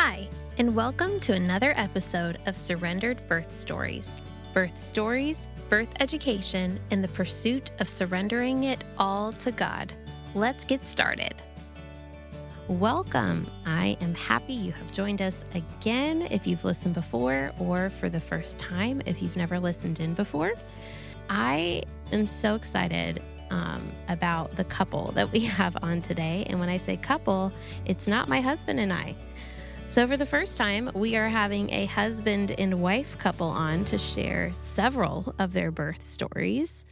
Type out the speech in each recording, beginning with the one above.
Hi, and welcome to another episode of Surrendered Birth Stories. Birth stories, birth education, and the pursuit of surrendering it all to God. Let's get started. Welcome. I am happy you have joined us again if you've listened before, or for the first time if you've never listened in before. I am so excited about the couple that we have on today. And when I say couple, it's not my husband and I. So for the first time, we are having a husband and wife couple on to share several of their birth stories.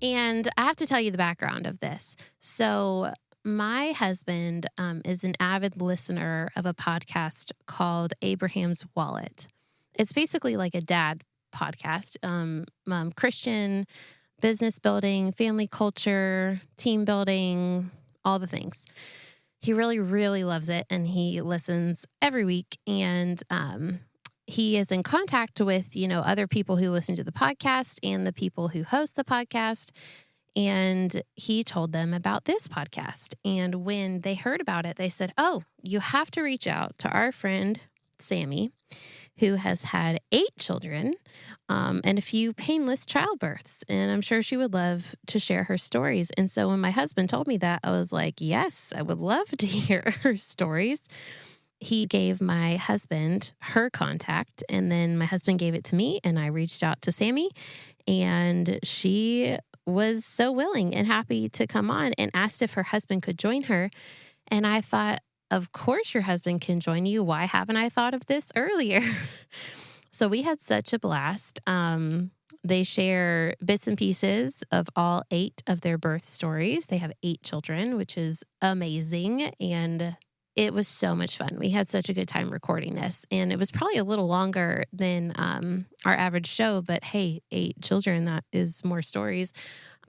And I have to tell you the background of this. So my husband is an avid listener of a podcast called Abraham's Wallet. It's basically like a dad podcast, Christian, business building, family culture, team building, all the things. He really, really loves it, and he listens every week. And he is in contact with, other people who listen to the podcast and the people who host the podcast. And he told them about this podcast. And when they heard about it, they said, "Oh, you have to reach out to our friend Sammy, who has had 8 children and a few painless childbirths. And I'm sure she would love to share her stories." And so when my husband told me that, I was like, yes, I would love to hear her stories. He gave my husband her contact, and then my husband gave it to me, and I reached out to Sammy, and she was so willing and happy to come on and asked if her husband could join her. And I thought, of course your husband can join you. Why haven't I thought of this earlier? So we had such a blast. They share bits and pieces of all 8 of their birth stories. They have 8 children, which is amazing. And it was so much fun. We had such a good time recording this. And it was probably a little longer than our average show, but hey, 8 children, that is more stories.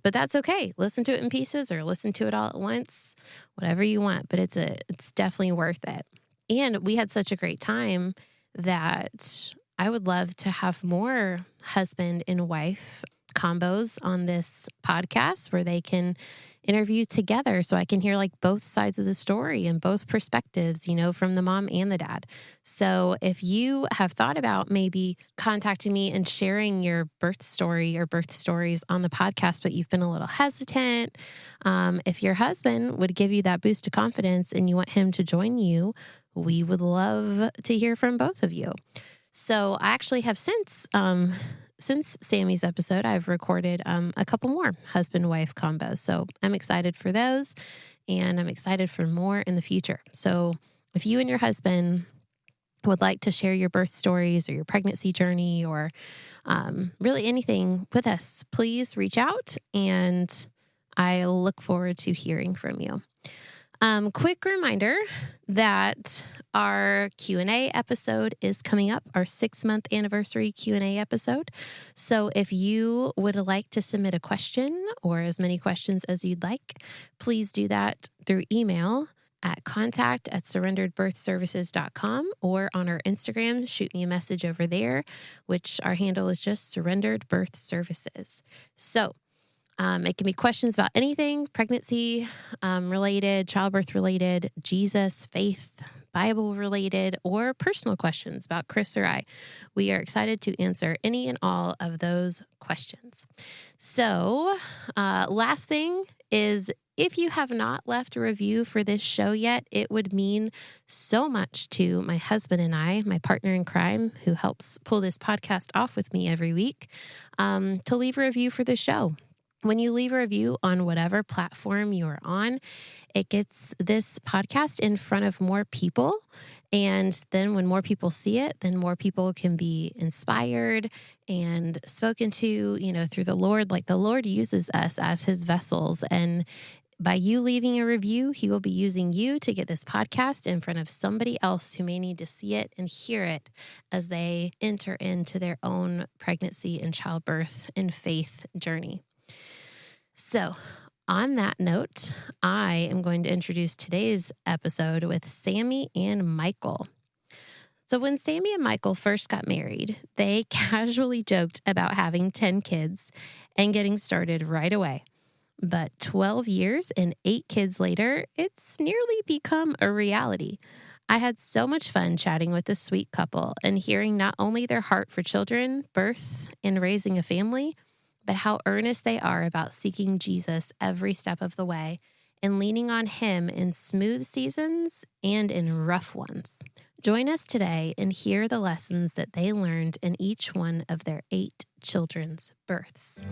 But that's okay. Listen to it in pieces or listen to it all at once, whatever you want. But it's definitely worth it. And we had such a great time that I would love to have more husband and wife combos on this podcast where they can interview together so I can hear like both sides of the story and both perspectives, from the mom and the dad. So if you have thought about maybe contacting me and sharing your birth story or birth stories on the podcast, but you've been a little hesitant, if your husband would give you that boost of confidence and you want him to join you, we would love to hear from both of you. So I actually have since Sammy's episode, I've recorded a couple more husband-wife combos. So I'm excited for those, and I'm excited for more in the future. So if you and your husband would like to share your birth stories or your pregnancy journey or really anything with us, please reach out, and I look forward to hearing from you. Quick reminder that our Q&A episode is coming up, our 6-month anniversary Q&A episode. So if you would like to submit a question or as many questions as you'd like, please do that through email at contact@surrenderedbirthservices.com or on our Instagram. Shoot me a message over there, which our handle is just Surrendered Birth Services. So it can be questions about anything, pregnancy related, childbirth related, Jesus, faith, Bible related, or personal questions about Chris or I. We are excited to answer any and all of those questions. So last thing is, if you have not left a review for this show yet, it would mean so much to my husband and I, my partner in crime, who helps pull this podcast off with me every week, to leave a review for the show. When you leave a review on whatever platform you are on, it gets this podcast in front of more people. And then when more people see it, then more people can be inspired and spoken to, through the Lord. Like the Lord uses us as his vessels. And by you leaving a review, he will be using you to get this podcast in front of somebody else who may need to see it and hear it as they enter into their own pregnancy and childbirth and faith journey. So on that note, I am going to introduce today's episode with Sammy and Michael. So when Sammy and Michael first got married, they casually joked about having 10 kids and getting started right away. But 12 years and 8 kids later, it's nearly become a reality. I had so much fun chatting with this sweet couple and hearing not only their heart for children, birth, and raising a family, but how earnest they are about seeking Jesus every step of the way and leaning on Him in smooth seasons and in rough ones. Join us today and hear the lessons that they learned in each one of their 8 children's births.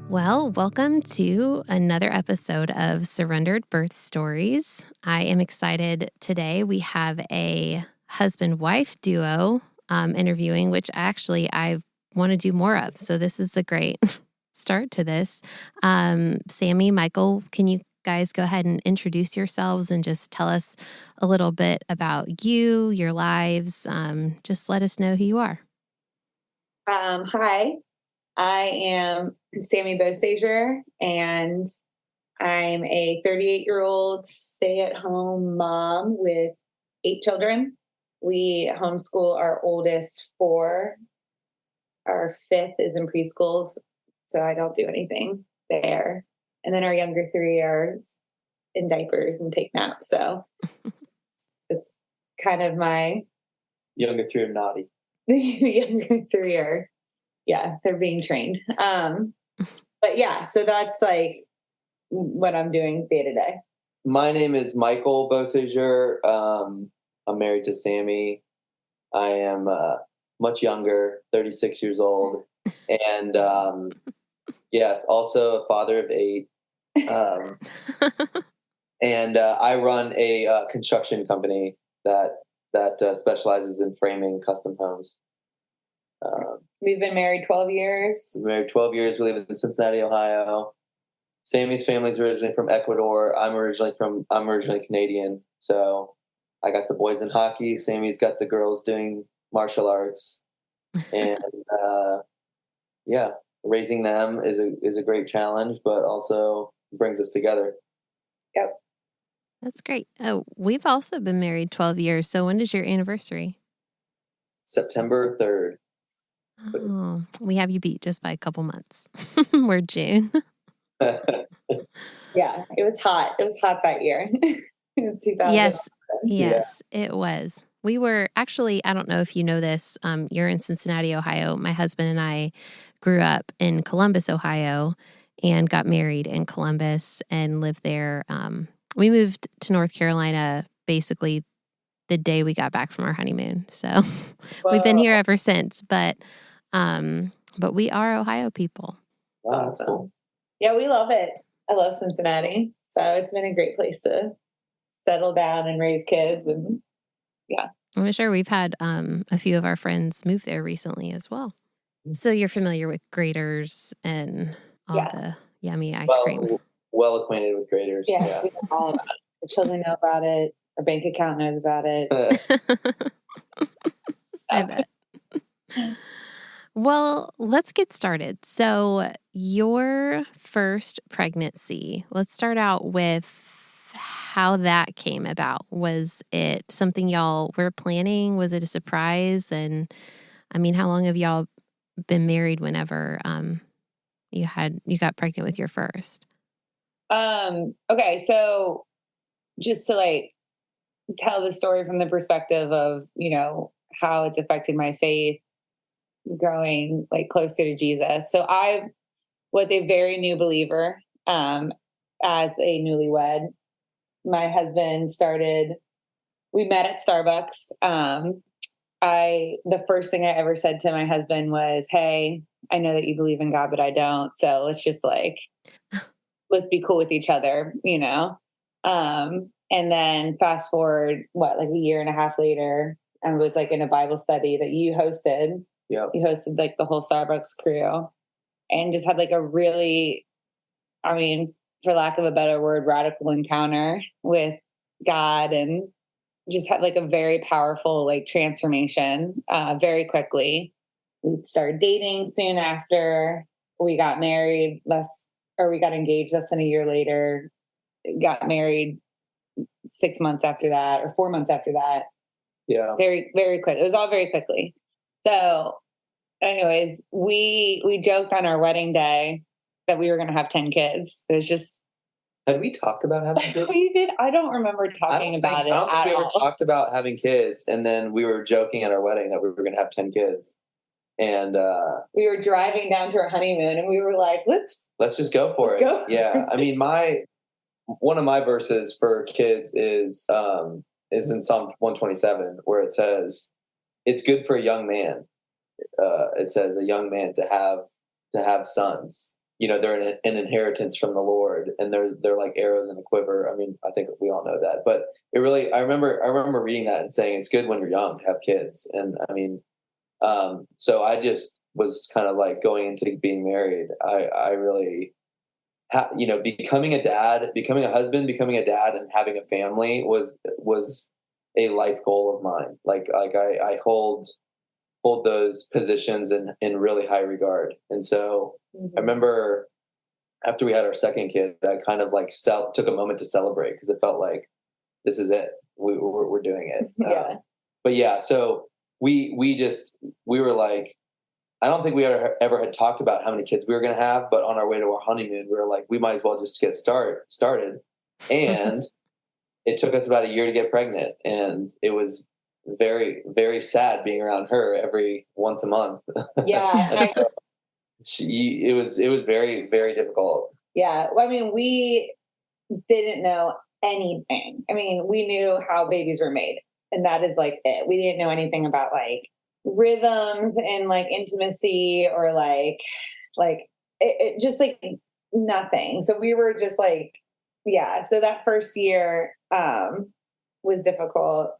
Well, welcome to another episode of Surrendered Birth Stories. I am excited today. We have a husband-wife duo interviewing, which actually I want to do more of. So this is a great start to this. Sammy, Michael, can you guys go ahead and introduce yourselves and just tell us a little bit about you, your lives? Just let us know who you are. Hi, I am Sammy Beausager, and I'm a 38-year-old stay-at-home mom with 8 children. We homeschool our oldest 4. Our 5th is in preschools, so I don't do anything there. And then our younger 3 are in diapers and take naps. So it's kind of my younger 3 are naughty. The younger 3 are, yeah, they're being trained. But yeah, so that's like what I'm doing day to day. My name is Michael Beausager. I'm married to Sammy. I am much younger, 36 years old. And yes, also a father of 8. And I run a construction company that specializes in framing custom homes. We've been married 12 years. We've been married 12 years. We live in Cincinnati, Ohio. Sammy's family's originally from Ecuador. I'm originally Canadian. So I got the boys in hockey. Sammy's got the girls doing martial arts. And yeah, raising them is a great challenge, but also brings us together. Yep. That's great. Oh, we've also been married 12 years. So when is your anniversary? September 3rd. Oh, we have you beat just by a couple months. We're June. Yeah, it was hot. It was hot that year. 2000. Yes, it was. We were actually, I don't know if you know this, you're in Cincinnati, Ohio. My husband and I grew up in Columbus, Ohio, and got married in Columbus and lived there. We moved to North Carolina basically the day we got back from our honeymoon. So we've been here ever since, but we are Ohio people. Wow, that's cool. Yeah, we love it. I love Cincinnati. So it's been a great place to settle down and raise kids. And yeah. I'm sure we've had a few of our friends move there recently as well. So you're familiar with Graders and all the yummy ice cream. Well acquainted with Graders. Yes, we know all about it. The children know about it. Our bank account knows about it. I bet. Well, let's get started. So your first pregnancy, let's start out with how that came about. Was it something y'all were planning? Was it a surprise? And I mean, how long have y'all been married whenever you got pregnant with your first? Okay, so just to tell the story from the perspective of, how it's affected my faith growing closer to Jesus. So I was a very new believer as a newlywed. My husband we met at Starbucks. The first thing I ever said to my husband was, "Hey, I know that you believe in God, but I don't. So let's just let's be cool with each other, And then fast forward, a year and a half later, I was in a Bible study that you hosted. Yeah. You hosted the whole Starbucks crew and just had a really, for lack of a better word, radical encounter with God, and just had a very powerful transformation very quickly. We started dating soon after. We got married we got engaged less than a year later. Got married 6 months after that, or 4 months after that. Yeah. Very, very quick. It was all very quickly. So anyways, we joked on our wedding day that we were going to have 10 kids. It was just Had we talked about having kids? We did. I don't remember talking about it I don't think at we ever all. talked about having kids, and then we were joking at our wedding that we were going to have 10 kids. And We were driving down to our honeymoon, and we were like, let's just go for it. go. Yeah. I mean, one of my verses for kids is in Psalm 127, where it says, "It's good for a young man." It says a young man to have sons. You know, they're an inheritance from the Lord, and they're like arrows in a quiver. I mean, I think we all know that, but it really, I remember reading that and saying it's good when you're young to have kids. And I mean, so I just was kind of like going into being married. I really, becoming a dad, becoming a husband, becoming a dad, and having a family was a life goal of mine. Like I hold those positions in really high regard. And so I remember after we had our second kid, I kind of like took a moment to celebrate, because it felt like this is it. We're doing it. Yeah. But yeah, so we were like, I don't think we ever had talked about how many kids we were going to have, but on our way to our honeymoon, we were like, we might as well just get started. And it took us about a year to get pregnant, and it was very, very sad being around her every once a month. Yeah. So it was very, very difficult. Yeah. Well, I mean, we didn't know anything. I mean, we knew how babies were made, and that is like it. We didn't know anything about like rhythms and like intimacy, or like it just like nothing. So we were just like, yeah. So that first year was difficult.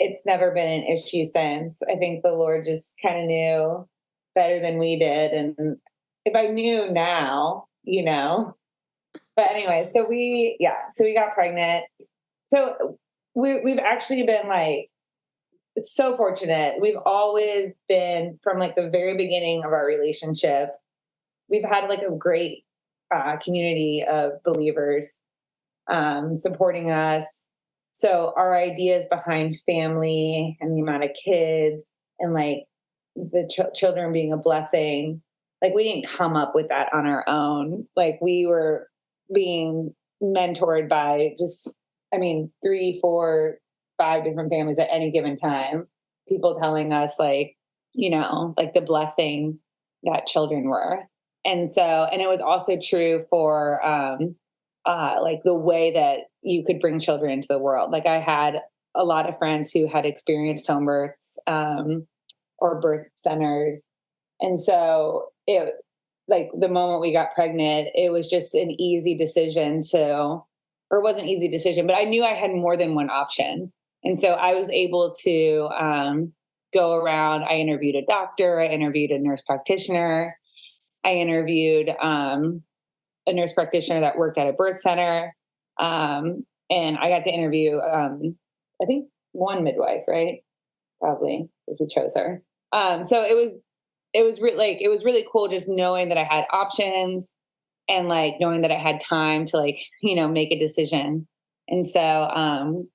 It's never been an issue since. I think the Lord just kind of knew better than we did. And if I knew now, but anyway, so we got pregnant. So we've actually been like so fortunate. We've always been, from like the very beginning of our relationship, we've had like a great community of believers supporting us. So our ideas behind family and the amount of kids and like the children being a blessing, like we didn't come up with that on our own. Like we were being mentored by just, 3, 4, 5 different families at any given time. People telling us like the blessing that children were. And it was also true for like the way that you could bring children into the world. Like I had a lot of friends who had experienced home births or birth centers. And so it, like the moment we got pregnant, it was just an easy decision or it wasn't an easy decision, but I knew I had more than one option. And so I was able to go around. I interviewed a doctor. I interviewed a nurse practitioner. I interviewed a nurse practitioner that worked at a birth center. And I got to interview, I think one midwife, right? Probably, if we chose her. So it was really cool just knowing that I had options and like knowing that I had time to like, make a decision. And so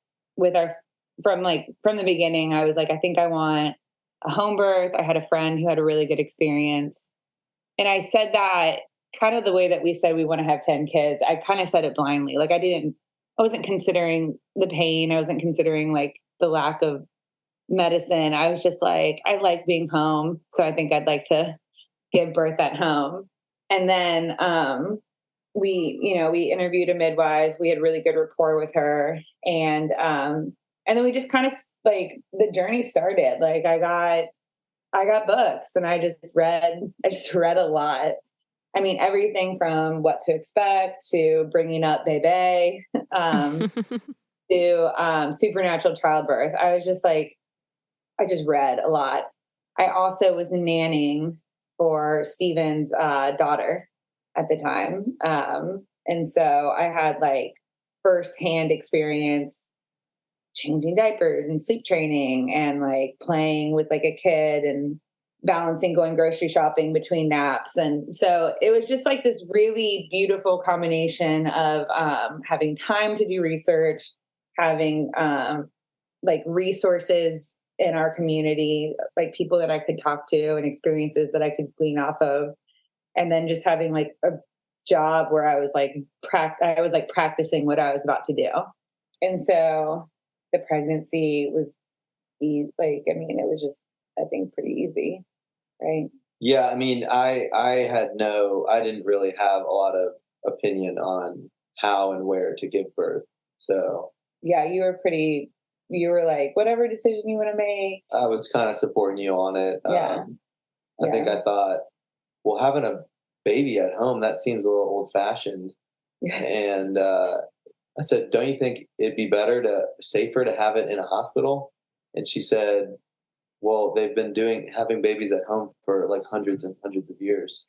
from the beginning, I was like, I think I want a home birth. I had a friend who had a really good experience. And I said that kind of the way that we said we want to have 10 kids. I kind of said it blindly. Like I wasn't considering the pain. I wasn't considering like the lack of medicine. I was just like, I like being home. So I think I'd like to give birth at home. And then we interviewed a midwife. We had really good rapport with her. And then we just kind of like the journey started. Like I got books and I just read a lot. I mean, everything from what to expect to bringing up Bebe to supernatural childbirth. I just read a lot. I also was nannying for Stephen's daughter at the time. And so I had like firsthand experience changing diapers and sleep training and like playing with like a kid and balancing going grocery shopping between naps. And so it was just like this really beautiful combination of having time to do research, having like resources in our community, like people that I could talk to and experiences that I could glean off of. And then just having like a job where I was like, practicing what I was about to do. And so the pregnancy was like, I mean, it was just, I think, pretty easy. Right. Yeah. I mean, I didn't really have a lot of opinion on how and where to give birth. So yeah, you were like, whatever decision you want to make. I was kind of supporting you on it. Yeah. I think I thought, well, having a baby at home, that seems a little old fashioned. And I said, don't you think it'd be safer to have it in a hospital? And she said, well, they've been having babies at home for like hundreds and hundreds of years.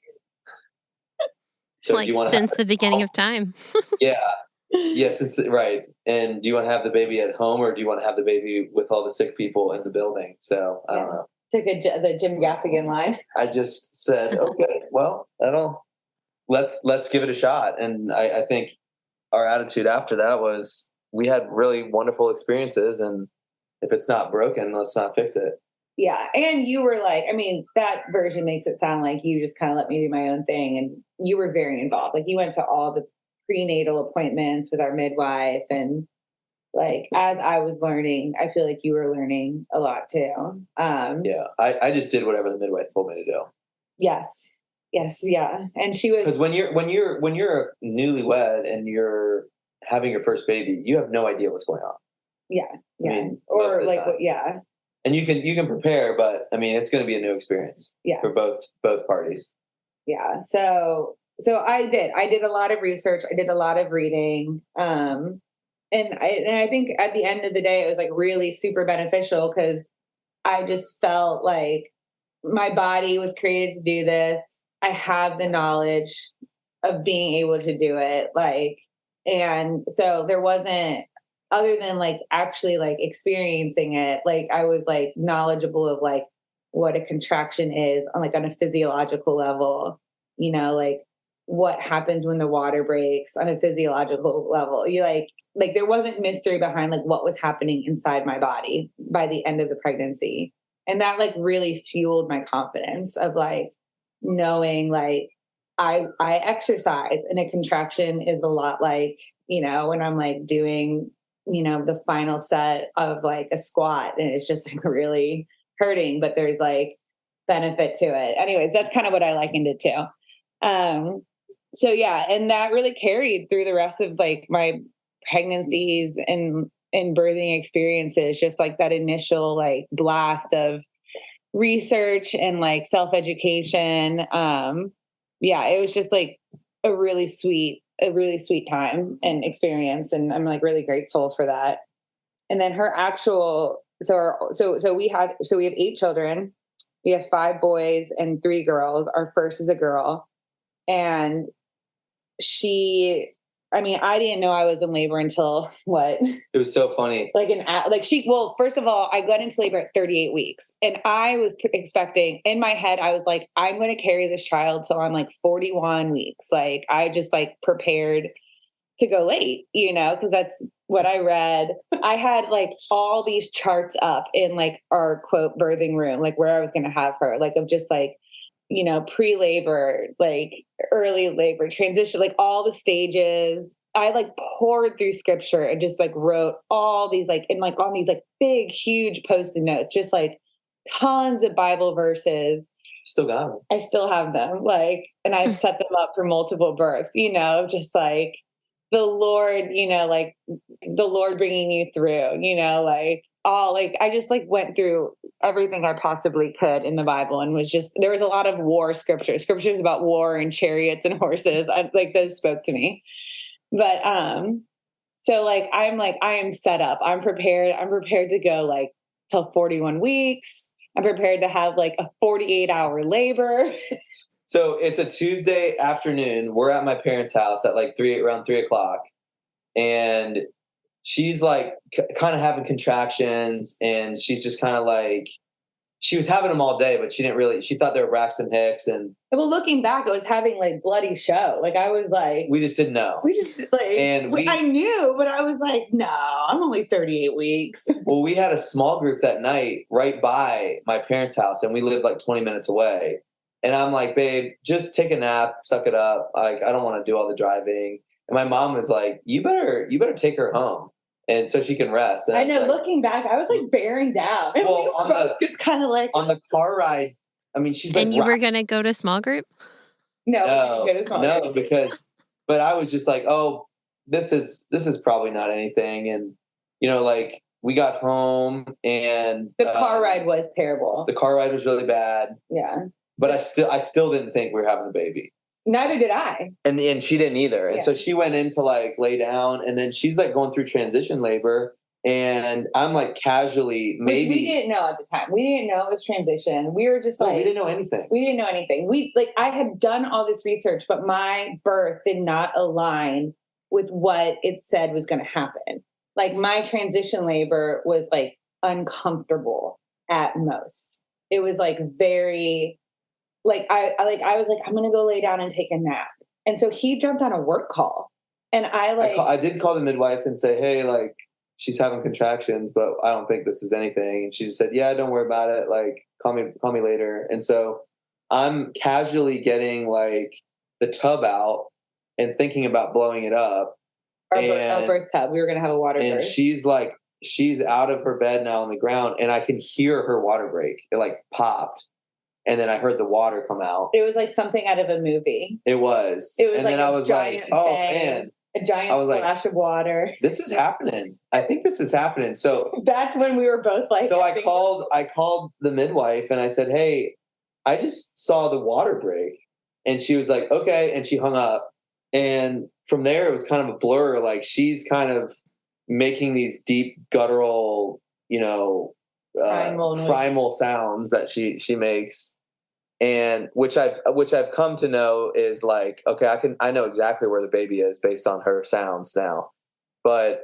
So like since the beginning of time. Yeah. Yeah, right. And do you want to have the baby at home, or do you want to have the baby with all the sick people in the building? So I don't know. Took the Jim Gaffigan line. I just said, okay, well, let's give it a shot. And I think our attitude after that was we had really wonderful experiences, and if it's not broken, let's not fix it. Yeah. And you were like, I mean, that version makes it sound like you just kind of let me do my own thing. And you were very involved. Like you went to all the prenatal appointments with our midwife. And like, as I was learning, I feel like you were learning a lot too. Yeah. I just did whatever the midwife told me to do. Yes. Yes. Yeah. And she was, because when you're newlywed and you're having your first baby, you have no idea what's going on. Yeah. Yeah. I mean, or like, yeah. And you can prepare, but I mean, it's going to be a new experience. Yeah. For both parties. Yeah. So I did a lot of research. I did a lot of reading. And I think at the end of the day, it was like really super beneficial because I just felt like my body was created to do this. I have the knowledge of being able to do it. Like, and so there wasn't, other than like actually like experiencing it, like I was like knowledgeable of like what a contraction is on a physiological level, you know, like what happens when the water breaks on a physiological level. You like there wasn't mystery behind like what was happening inside my body by the end of the pregnancy. And that like really fueled my confidence of like knowing like I exercise, and a contraction is a lot like, you know, when I'm like doing, you know, the final set of like a squat and it's just like really hurting, but there's like benefit to it. Anyways, that's kind of what I likened it to. So yeah, and that really carried through the rest of like my pregnancies and birthing experiences, just like that initial like blast of research and like self-education. Yeah, it was just like a really sweet time and experience. And I'm like really grateful for that. And then her actual, so we have 8 children. We have 5 boys and 3 girls. Our first is a girl. And I didn't know I was in labor until what? It was so funny. First of all, I got into labor at 38 weeks, and I was expecting, in my head, I was like, I'm going to carry this child till I'm like 41 weeks. Like I just like prepared to go late, you know, because that's what I read. I had like all these charts up in like our quote birthing room, like where I was going to have her, like of just like, you know, pre-labor, like early labor, transition, like all the stages. I like poured through scripture and just like wrote all these like in like on these like big, huge Post-it notes, just like tons of Bible verses. Still got them. I still have them. Like, and I've set them up for multiple births, you know, just like the Lord, you know, like the Lord bringing you through, you know, like all like I just like went through everything I possibly could in the Bible, and was just, there was a lot of war scriptures about war and chariots and horses. Like those spoke to me. But so like I am set up. I'm prepared to go like till 41 weeks. I'm prepared to have like a 48-hour labor. So it's a Tuesday afternoon. We're at my parents' house at like around 3:00, and she's like kind of having contractions, and she's just kind of like, she was having them all day, but she thought they were Braxton Hicks. And well, looking back, I was having like bloody show. Like I was like, we just didn't know. I knew, but I was like, no, I'm only 38 weeks. Well, we had a small group that night right by my parents' house, and we lived like 20 minutes away. And I'm like, babe, just take a nap, suck it up. Like, I don't want to do all the driving. And my mom was like, you better take her home. And so she can rest. And I know, like, looking back, I was like bearing down. And well, we were both just kind of like. On the car ride, I mean, she's and like. you were going to go to small group? No, but I was just like, oh, this is probably not anything. And, you know, like, we got home and the car ride was terrible. The car ride was really bad. Yeah. But I still didn't think we were having a baby. Neither did I. And she didn't either. And yeah. so she went in to like lay down, and then she's like going through transition labor. And I'm like casually, maybe. Which we didn't know at the time. We didn't know it was transition. We were just like. We didn't know anything. We didn't know anything. I had done all this research, but my birth did not align with what it said was going to happen. Like, my transition labor was like uncomfortable at most. It was like very, like, I was like, I'm going to go lay down and take a nap. And so he jumped on a work call, and I did call the midwife and say, hey, like, she's having contractions, but I don't think this is anything. And she just said, yeah, don't worry about it. Like, call me later. And so I'm casually getting like the tub out and thinking about blowing it up. Our birth tub. We were going to have a water and birth. She's out of her bed now on the ground, and I can hear her water break. It like popped. And then I heard the water come out. It was like something out of a movie. It was. And like then I was like, oh man. A giant splash of water. This is happening. I think this is happening. So that's when we were both like. So I called the midwife and I said, hey, I just saw the water break. And she was like, okay. And she hung up. And from there, it was kind of a blur. Like, she's kind of making these deep guttural, you know, primal sounds that she makes. And which I've come to know is like, okay, I know exactly where the baby is based on her sounds now. But,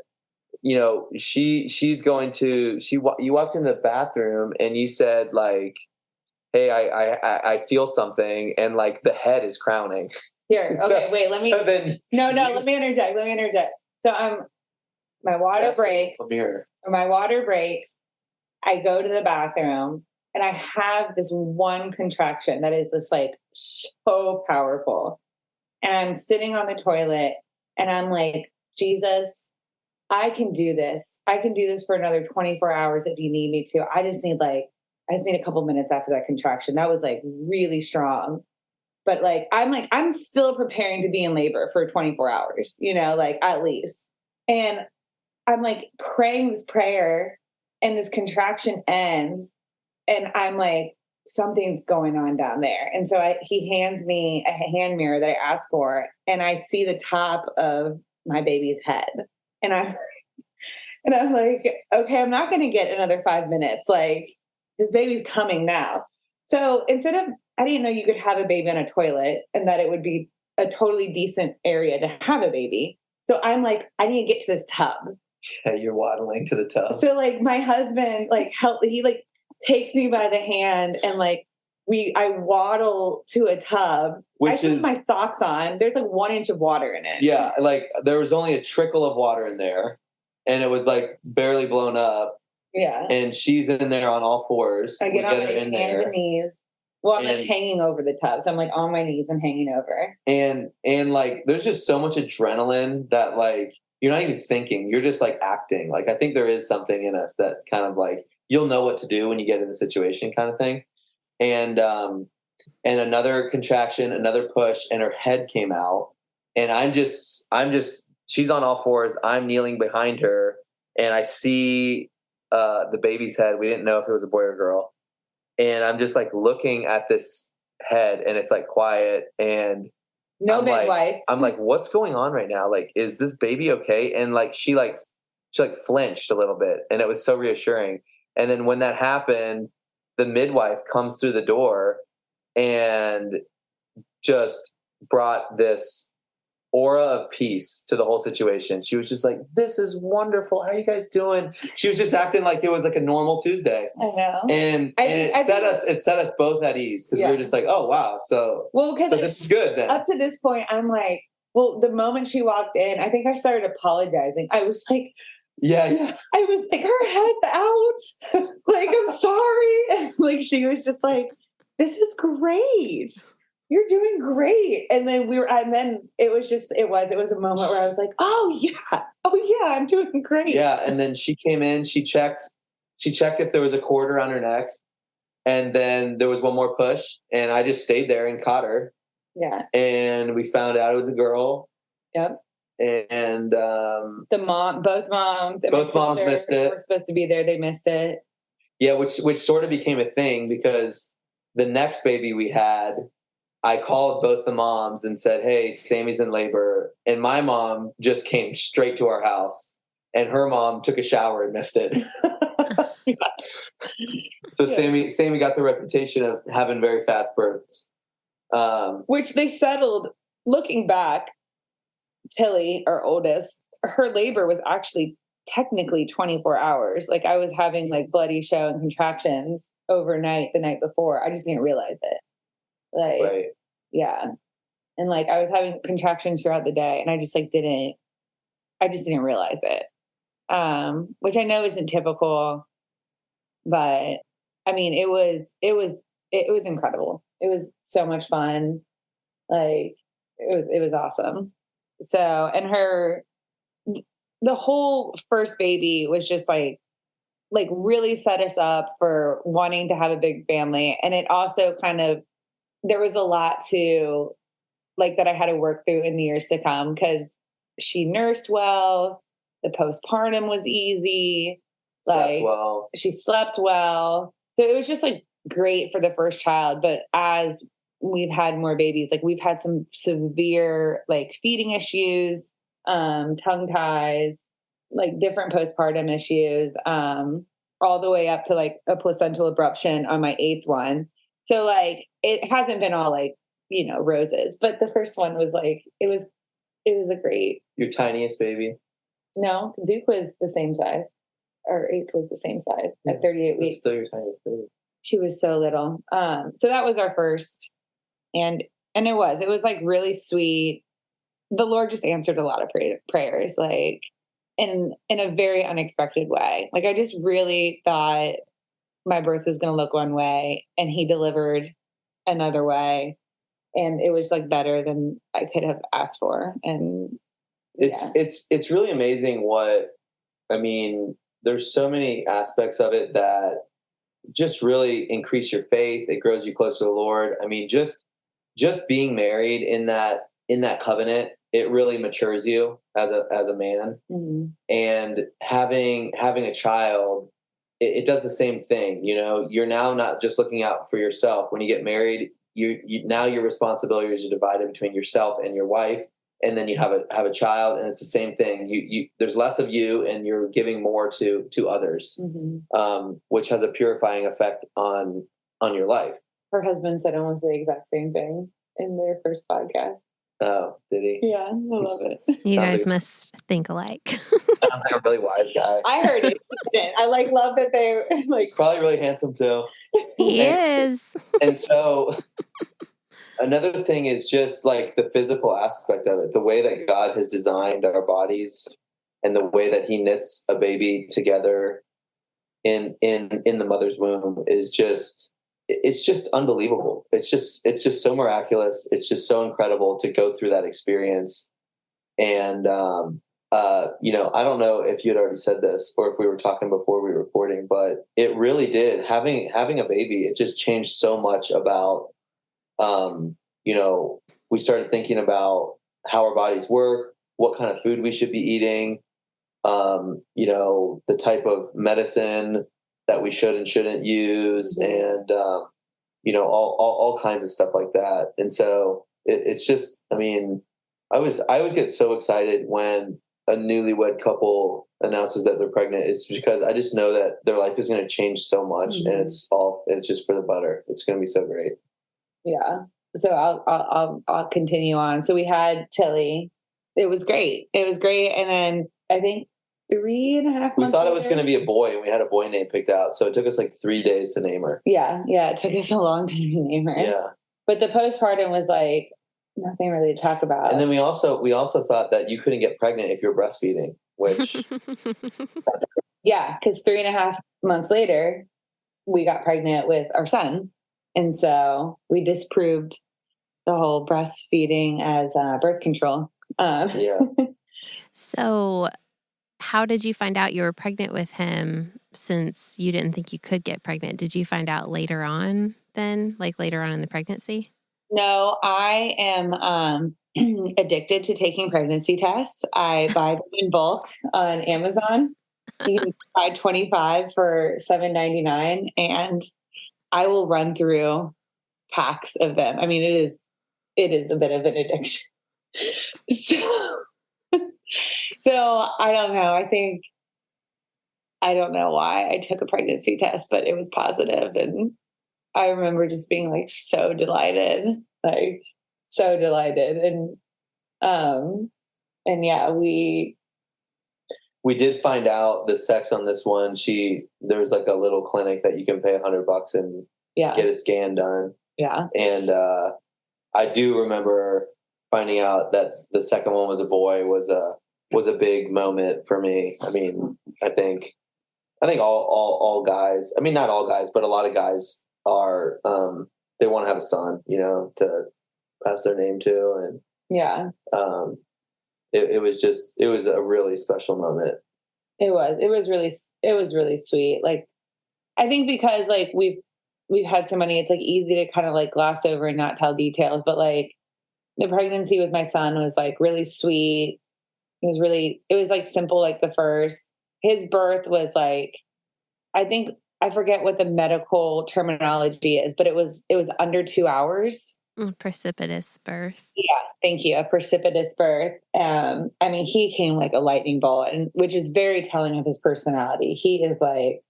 you know, you walked in the bathroom and you said like, hey, I feel something, and like the head is crowning. Here, okay, wait, let me. Let me interject. So my water breaks. My water breaks. I go to the bathroom. And I have this one contraction that is just like so powerful. And I'm sitting on the toilet and I'm like, Jesus, I can do this. I can do this for another 24 hours if you need me to. I just need a couple minutes after that contraction. That was like really strong. But like, I'm still preparing to be in labor for 24 hours, you know, like at least. And I'm like praying this prayer and this contraction ends. And I'm like, something's going on down there. And so he hands me a hand mirror that I asked for, and I see the top of my baby's head. And I'm like, okay, I'm not going to get another 5 minutes. Like, this baby's coming now. So I didn't know you could have a baby on a toilet and that it would be a totally decent area to have a baby. So I'm like, I need to get to this tub. Yeah, you're waddling to the tub. So like my husband, he takes me by the hand and like I waddle to a tub. I put my socks on. There's like 1 inch of water in it. Yeah, like there was only a trickle of water in there, and it was like barely blown up. Yeah. And she's in there on all fours. I get on my hands and knees. Well, I'm like hanging over the tub. So I'm like on my knees and hanging over. And like there's just so much adrenaline that like you're not even thinking. You're just like acting. Like I think there is something in us that kind of like you'll know what to do when you get in the situation kind of thing. And another contraction, another push, and her head came out. And I'm just, she's on all fours. I'm kneeling behind her and I see the baby's head. We didn't know if it was a boy or girl. And I'm just like looking at this head and it's like quiet. And no midwife. I'm like, what's going on right now? Like, is this baby okay? And like, she flinched a little bit and it was so reassuring. And then when that happened, the midwife comes through the door and just brought this aura of peace to the whole situation. She was just like, this is wonderful. How are you guys doing? She was just acting like it was like a normal Tuesday. I know. And it set us both at ease because we were just like, oh, wow. So this is good then. Up to this point, I'm like, well, the moment she walked in, I think I started apologizing. I was like, yeah. I was like, her head's out. Like, I'm sorry. And like, she was just like, this is great. You're doing great. And then it was a moment where I was like, oh yeah, I'm doing great. Yeah. And then she came in, she checked if there was a cord around her neck. And then there was one more push, and I just stayed there and caught her. Yeah. And we found out it was a girl. Yep. And both moms missed it. Were supposed to be there. They missed it. Yeah, which sort of became a thing because the next baby we had, I called both the moms and said, hey, Sammy's in labor. And my mom just came straight to our house, and her mom took a shower and missed it. So yeah. Sammy got the reputation of having very fast births. Which they settled. Looking back, Tilly, our oldest, her labor was actually technically 24 hours. Like I was having like bloody show and contractions overnight the night before. I just didn't realize it. Like, right. Yeah. And like I was having contractions throughout the day, and I just didn't realize it. Which I know isn't typical, but I mean, it was incredible. It was so much fun. Like it was awesome. So, and the whole first baby was just like really set us up for wanting to have a big family. And it also there was a lot to that I had to work through in the years to come, because she nursed well. The postpartum was easy. She slept well. So it was just great for the first child. But as we've had more babies, we've had some severe feeding issues, tongue ties, different postpartum issues, all the way up to a placental abruption on my 8th one. So it hasn't been all roses, but the first one was it was a great. Your tiniest baby? No, Duke was the same size. Our 8th was the same size at 38 weeks. Still your tiniest baby. She was so little. So that was our first, and it was really sweet. The Lord just answered a lot of prayers, in a very unexpected way. I just really thought my birth was going to look one way, and He delivered another way, and it was better than I could have asked for. And it's really amazing there's so many aspects of it that just really increase your faith. It grows you closer to the Lord. I mean, just being married in that covenant, it really matures you as a man. Mm-hmm. And having a child, it does the same thing. You're now not just looking out for yourself. When you get married, you now your responsibility is divided between yourself and your wife. And then you have a child, and it's the same thing. You there's less of you, and you're giving more to others, mm-hmm. Which has a purifying effect on your life. Her husband said almost the exact same thing in their first podcast. Oh, did he? Yeah, I love it. You guys must think alike. Sounds like a really wise guy. I heard it. I love that they He's probably really handsome too. He is. And so. Another thing is just the physical aspect of it, the way that God has designed our bodies and the way that He knits a baby together in the mother's womb is just unbelievable. It's just so miraculous. It's just so incredible to go through that experience. And, I don't know if you had already said this or if we were talking before we were recording, but it really did. Having a baby, it just changed so much about, we started thinking about how our bodies work, what kind of food we should be eating, the type of medicine that we should and shouldn't use, and, all kinds of stuff like that. And so it's just, I always get so excited when a newlywed couple announces that they're pregnant. It's because I just know that their life is going to change so much, mm-hmm. and it's just for the better. It's going to be so great. Yeah. So I'll continue on. So we had Tilly. It was great. And then I think 3.5 months we thought it was going to be a boy, and we had a boy name picked out. So it took us 3 days to name her. Yeah. It took us a long time to name her. Yeah. But the postpartum was nothing really to talk about. And then we also thought that you couldn't get pregnant if you're breastfeeding, which. Yeah. Because 3.5 months later, we got pregnant with our son. And so we disproved the whole breastfeeding as birth control. Yeah. So how did you find out you were pregnant with him, since you didn't think you could get pregnant? Did you find out later on then, like later on in the pregnancy? No, I am addicted to taking pregnancy tests. I buy them in bulk on Amazon. You can buy 25 for $7.99, and I will run through packs of them. I mean, it is a bit of an addiction. So, so I don't know. I don't know why I took a pregnancy test, but it was positive, and I remember just being like so delighted, and yeah, we did find out the sex on this one. There's like a little clinic that you can pay $100 and get a scan done. Yeah. And I do remember finding out that the second one was a boy was a big moment for me. I mean, I think all guys, I mean, not all guys, but a lot of guys are, they want to have a son, to pass their name to. And yeah, it was a really special moment. It was really sweet. Like, I think because like we've had so many, it's like easy to kind of like gloss over and not tell details, but like the pregnancy with my son was like really sweet. It was like simple. Like his birth was like, I forget what the medical terminology is, but it was under 2 hours. Precipitous birth. Yeah, thank you. A precipitous birth. I mean, he came like a lightning bolt, and which is very telling of his personality. He is like,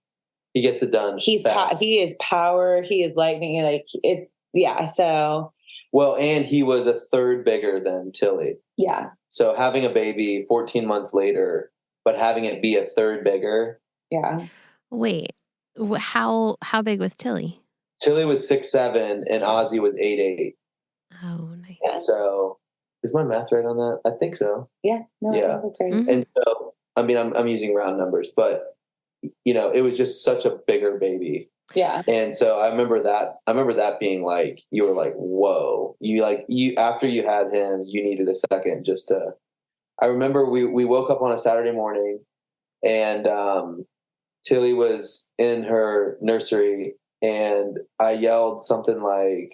he gets it done. He is power. He is lightning. Like it. Yeah. So. Well, and he was a third bigger than Tilly. Yeah. So having a baby 14 months later, but having it be a third bigger. Yeah. Wait, how big was Tilly? Tilly was 6'7" and Ozzy was 8'8". Oh, nice. Yeah. So is my math right on that? I think so. Yeah. No, yeah. That's right. Mm-hmm. And so, I mean, I'm using round numbers, but it was just such a bigger baby. Yeah. And so I remember that being like, you were like, whoa, you after you had him, you needed a second just to, I remember we woke up on a Saturday morning, and Tilly was in her nursery, and I yelled something like,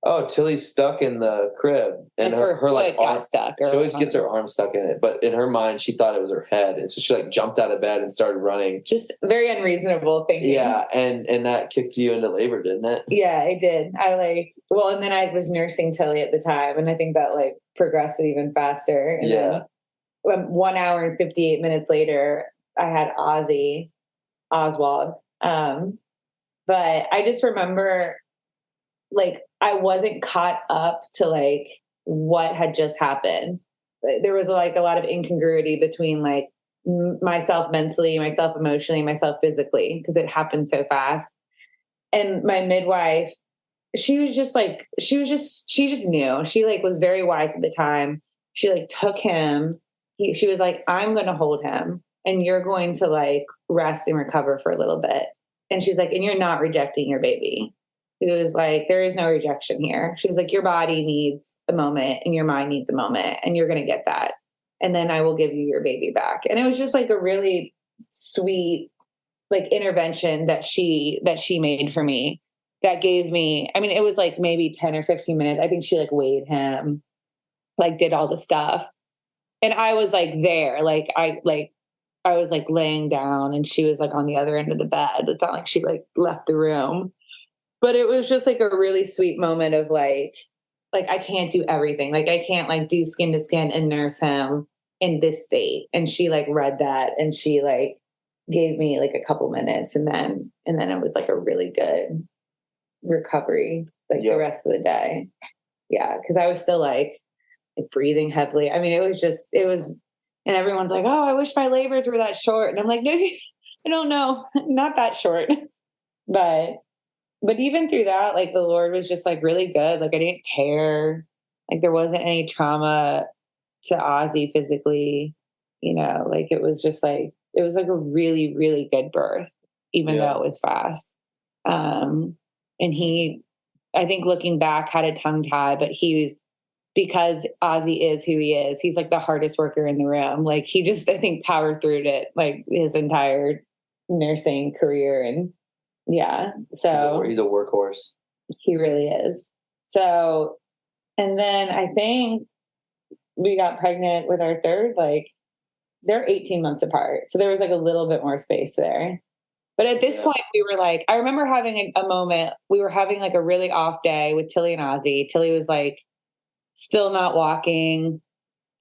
"Oh, Tilly's stuck in the crib," and her like arm stuck. She always gets her arm stuck in it, but in her mind, she thought it was her head, and so she like jumped out of bed and started running. Just very unreasonable thinking. Yeah, and that kicked you into labor, didn't it? Yeah, it did. And then I was nursing Tilly at the time, and I think that like progressed even faster. And then 1 hour and 58 minutes later, I had Oswald. But I just remember, like, I wasn't caught up to like what had just happened. There was like a lot of incongruity between like myself mentally, myself emotionally, myself physically, because it happened so fast. And my midwife, she just knew. She like was very wise at the time. She like took him. She was like, I'm going to hold him, and you're going to like rest and recover for a little bit. And she's like, and you're not rejecting your baby. It was like, there is no rejection here. She was like, your body needs a moment and your mind needs a moment, and you're going to get that. And then I will give you your baby back. And it was just like a really sweet, like intervention that she made for me that gave me, I mean, it was like maybe 10 or 15 minutes. I think she like weighed him, like did all the stuff. And I was like there, I was like laying down, and she was like on the other end of the bed. It's not like she like left the room. But it was just like a really sweet moment of like I can't do everything. Like I can't like do skin to skin and nurse him in this state. And she like read that, and she like gave me like a couple minutes, and then it was like a really good recovery like the rest of the day. Yeah, because I was still like breathing heavily. I mean, it was, and everyone's like, "Oh, I wish my labors were that short." And I'm like, "No, I don't know, not that short." But even through that, like the Lord was just like really good. Like I didn't tear. Like there wasn't any trauma to Ozzy physically. Like it was just like, it was like a really, really good birth, even though it was fast. And he I think looking back, had a tongue tie, but because Ozzy is who he is, he's like the hardest worker in the room. Like he just, I think, powered through it like his entire nursing career. And yeah, so he's a workhorse. He really is. So, and then I think we got pregnant with our third, like they're 18 months apart. So there was like a little bit more space there. But at this point, we were like, I remember having a moment, we were having like a really off day with Tilly and Ozzy. Tilly was like still not walking,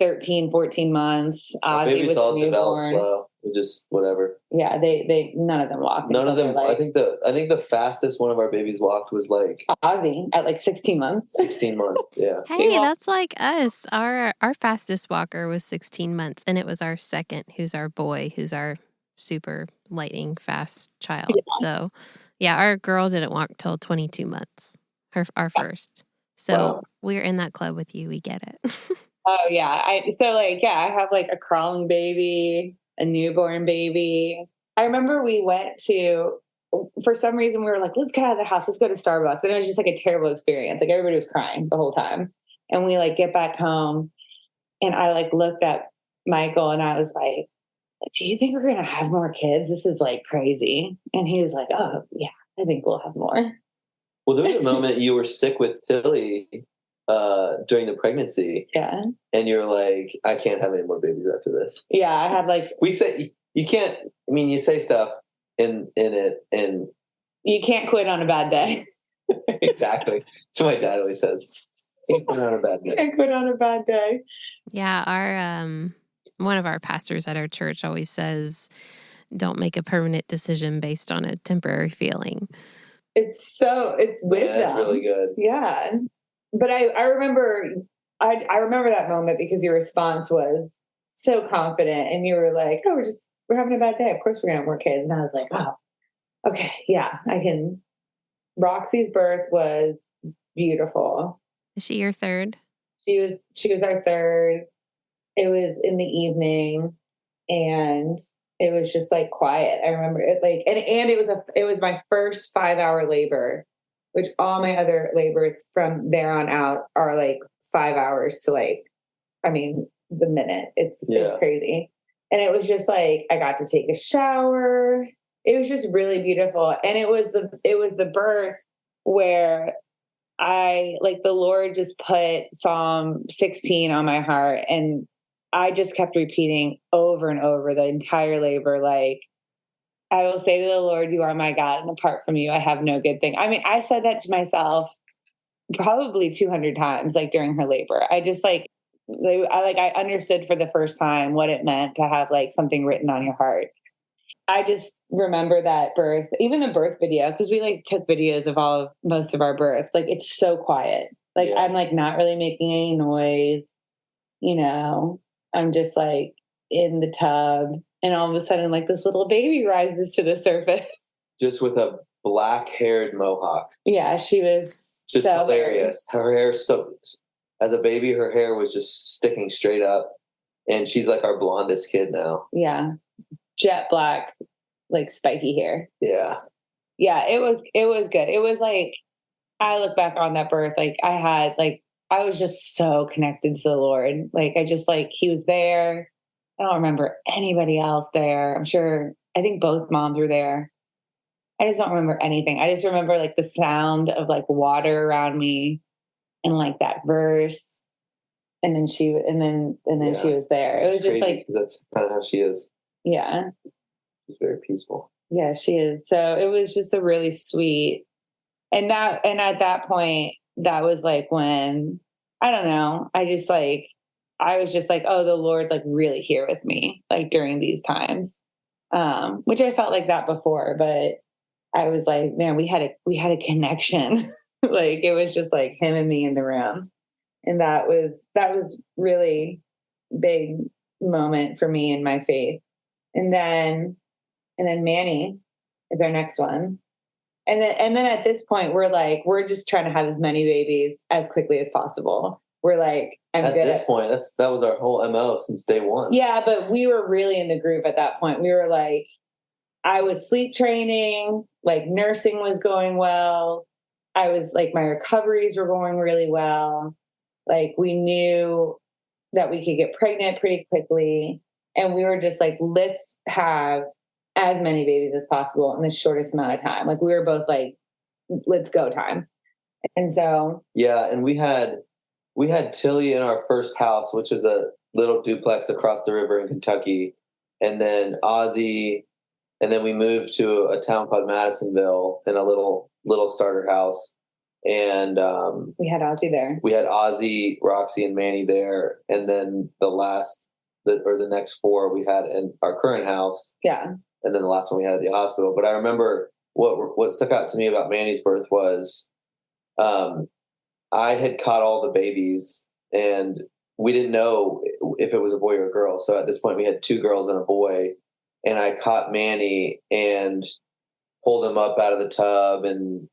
13, 14 months. Ozzy was all developed slow. Just whatever. Yeah, they none of them walked. None of them. Like, I think the fastest one of our babies walked was like Ozzy at like 16 months. 16 months. Yeah. Hey, that's like us. Our fastest walker was 16 months, and it was our second, who's our boy, who's our super lightning fast child. Yeah. So, yeah, our girl didn't walk till 22 months. Our first. So we're in that club with you. We get it. Oh yeah. I have like a crawling baby, a newborn baby. I remember we went to, for some reason we were like, let's get out of the house. Let's go to Starbucks. And it was just like a terrible experience. Like everybody was crying the whole time. And we like get back home and I like looked at Michael and I was like, do you think we're going to have more kids? This is like crazy. And he was like, oh yeah, I think we'll have more. Well, there was a moment you were sick with Tilly during the pregnancy. Yeah. And you're like, I can't have any more babies after this. Yeah. I had like, we say you can't, I mean, you say stuff in it and you can't quit on a bad day. Exactly. That's what my dad always says. Can't quit on a bad day. Can't quit on a bad day. Yeah. Our, one of our pastors at our church always says, don't make a permanent decision based on a temporary feeling. It's wisdom. Yeah, that's really good. Yeah. But I remember that moment because your response was so confident and you were like, oh, we're having a bad day. Of course we're gonna have more kids. And I was like, oh, okay, yeah, I can. Roxy's birth was beautiful. Is she your third? She was our third. It was in the evening and it was just like quiet. I remember it like, and it was my first 5-hour labor, which all my other labors from there on out are like 5 hours to like, I mean, the minute. It's crazy. And it was just like, I got to take a shower. It was just really beautiful. And it was the birth where the Lord just put Psalm 16 on my heart. And I just kept repeating over and over the entire labor. Like, I will say to the Lord, you are my God. And apart from you, I have no good thing. I mean, I said that to myself probably 200 times, like during her labor. I just I understood for the first time what it meant to have like something written on your heart. I just remember that birth, even the birth video, because we like took videos of most of our births. Like it's so quiet. Like I'm like not really making any noise. You know, I'm just like in the tub and all of a sudden like this little baby rises to the surface. Just with a black-haired mohawk. Yeah, she was just so hilarious. Her hair as a baby, her hair was just sticking straight up. And she's like our blondest kid now. Yeah. Jet black, like spiky hair. Yeah. Yeah, it was good. It was like, I look back on that birth, like I was just so connected to the Lord. Like I just like, he was there. I don't remember anybody else there. I think both moms were there. I just don't remember anything. I just remember like the sound of like water around me and like that verse. And then she was there. It was just like, that's kind of how she is. Yeah. She's very peaceful. Yeah, she is. So it was just a really sweet, and at that point, that was like when, I don't know, I was just like, oh, the Lord's like really here with me, like during these times. Which I felt like that before, but I was like, man, we had a connection. Like it was just like him and me in the room. And that was really big moment for me in my faith. And then Manny is our next one. And then at this point, we're just trying to have as many babies as quickly as possible. We're like, at this point, that was our whole MO since day one. Yeah, but we were really in the groove at that point. We were like, I was sleep training, like nursing was going well. I was like, my recoveries were going really well. Like we knew that we could get pregnant pretty quickly. And we were just like, let's have as many babies as possible in the shortest amount of time. Like we were both like, let's go time. And so, yeah. And we had Tilly in our first house, which is a little duplex across the river in Kentucky. And then Ozzy, and then we moved to a town called Madisonville in a little starter house. And we had Ozzy there. We had Ozzy, Roxy, and Manny there. And then the next 4 we had in our current house. Yeah. And then the last one we had at the hospital. But I remember what stuck out to me about Manny's birth was I had caught all the babies, and we didn't know if it was a boy or a girl. So at this point, we had 2 girls and a boy. And I caught Manny and pulled him up out of the tub and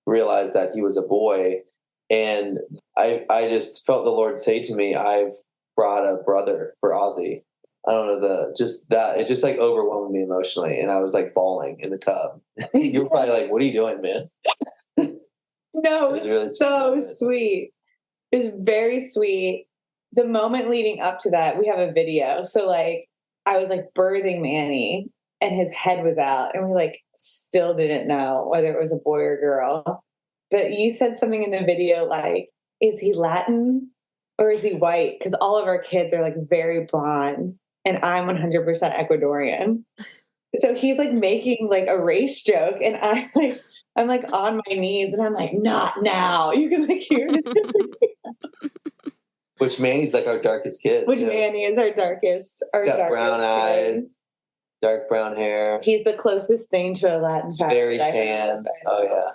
realized that he was a boy. And I just felt the Lord say to me, I've brought a brother for Ozzy. I don't know, it just like overwhelmed me emotionally. And I was like bawling in the tub. You were probably like, what are you doing, man? No, it was really so sweet. It was very sweet. The moment leading up to that, we have a video. So like, I was like birthing Manny and his head was out, and we like still didn't know whether it was a boy or girl. But you said something in the video like, is he Latin or is he white? Because all of our kids are like very blonde and I'm 100% Ecuadorian. So he's like making like a race joke, and I'm like on my knees and I'm like, not now. You can like hear it. Which Manny's like our darkest kid. Which Manny is our darkest. He's got brown eyes, dark brown hair. He's the closest thing to a Latin child. Very tan. Oh yeah.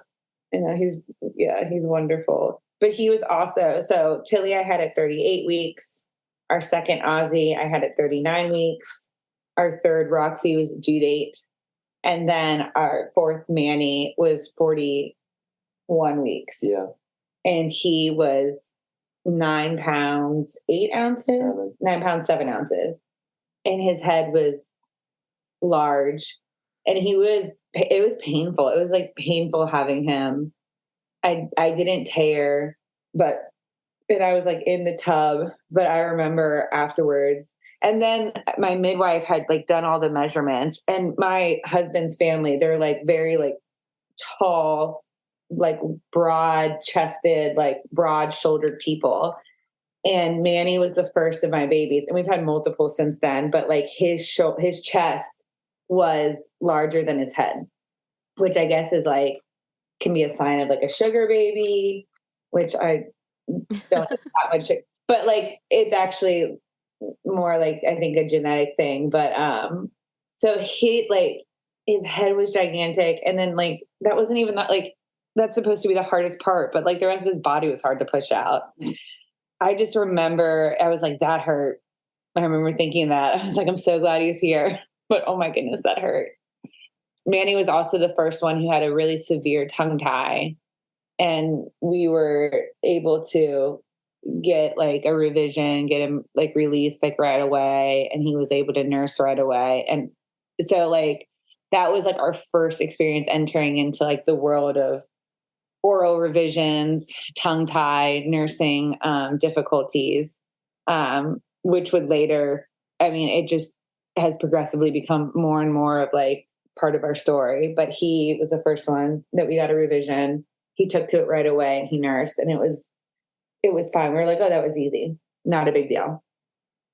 You know, he's wonderful. But he was also, so Tilly I had at 38 weeks. Our second Ozzy I had at 39 weeks. Our third Roxy was due date. And then our fourth Manny was 41 weeks. Yeah. And he was 9 pounds, 8 ounces, 9 pounds, 7 ounces. And his head was large. And it was painful. It was like painful having him. I didn't tear, and I was like in the tub, but I remember afterwards. And then my midwife had like done all the measurements, and my husband's family, they're like very like tall, like broad chested, like broad shouldered people. And Manny was the first of my babies, and we've had multiple since then, but like his chest was larger than his head, which I guess is like, can be a sign of like a sugar baby, which I don't have that much, but like, it's actually more like, I think, a genetic thing. But, so he like, his head was gigantic. And then like, that wasn't even that, like, that's supposed to be the hardest part, but like the rest of his body was hard to push out. I just remember, I was like, that hurt. I remember thinking that. I was like, I'm so glad he's here, but oh my goodness, that hurt. Manny was also the first one who had a really severe tongue tie, and we were able to get like a revision, get him like released like right away, and he was able to nurse right away. And so like that was like our first experience entering into like the world of oral revisions, tongue tie, nursing difficulties, which would later, I mean, it just has progressively become more and more of like part of our story. But he was the first one that we got a revision. He took to it right away and he nursed, and it was fine. We were like, oh, that was easy. Not a big deal.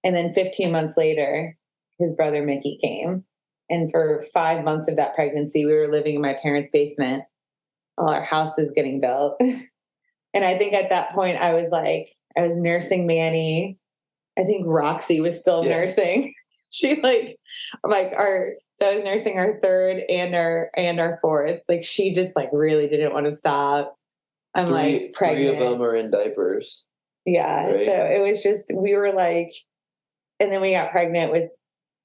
And then 15 months later, his brother Mickey came. And for 5 months of that pregnancy, we were living in my parents' basement while our house was getting built. And I think at that point I was nursing Manny. I think Roxy was still nursing. She so I was nursing our third and our fourth. Like she just like really didn't want to stop. I'm like pregnant. 3 of them are in diapers. Yeah. Right? So it was just, we were like, and then we got pregnant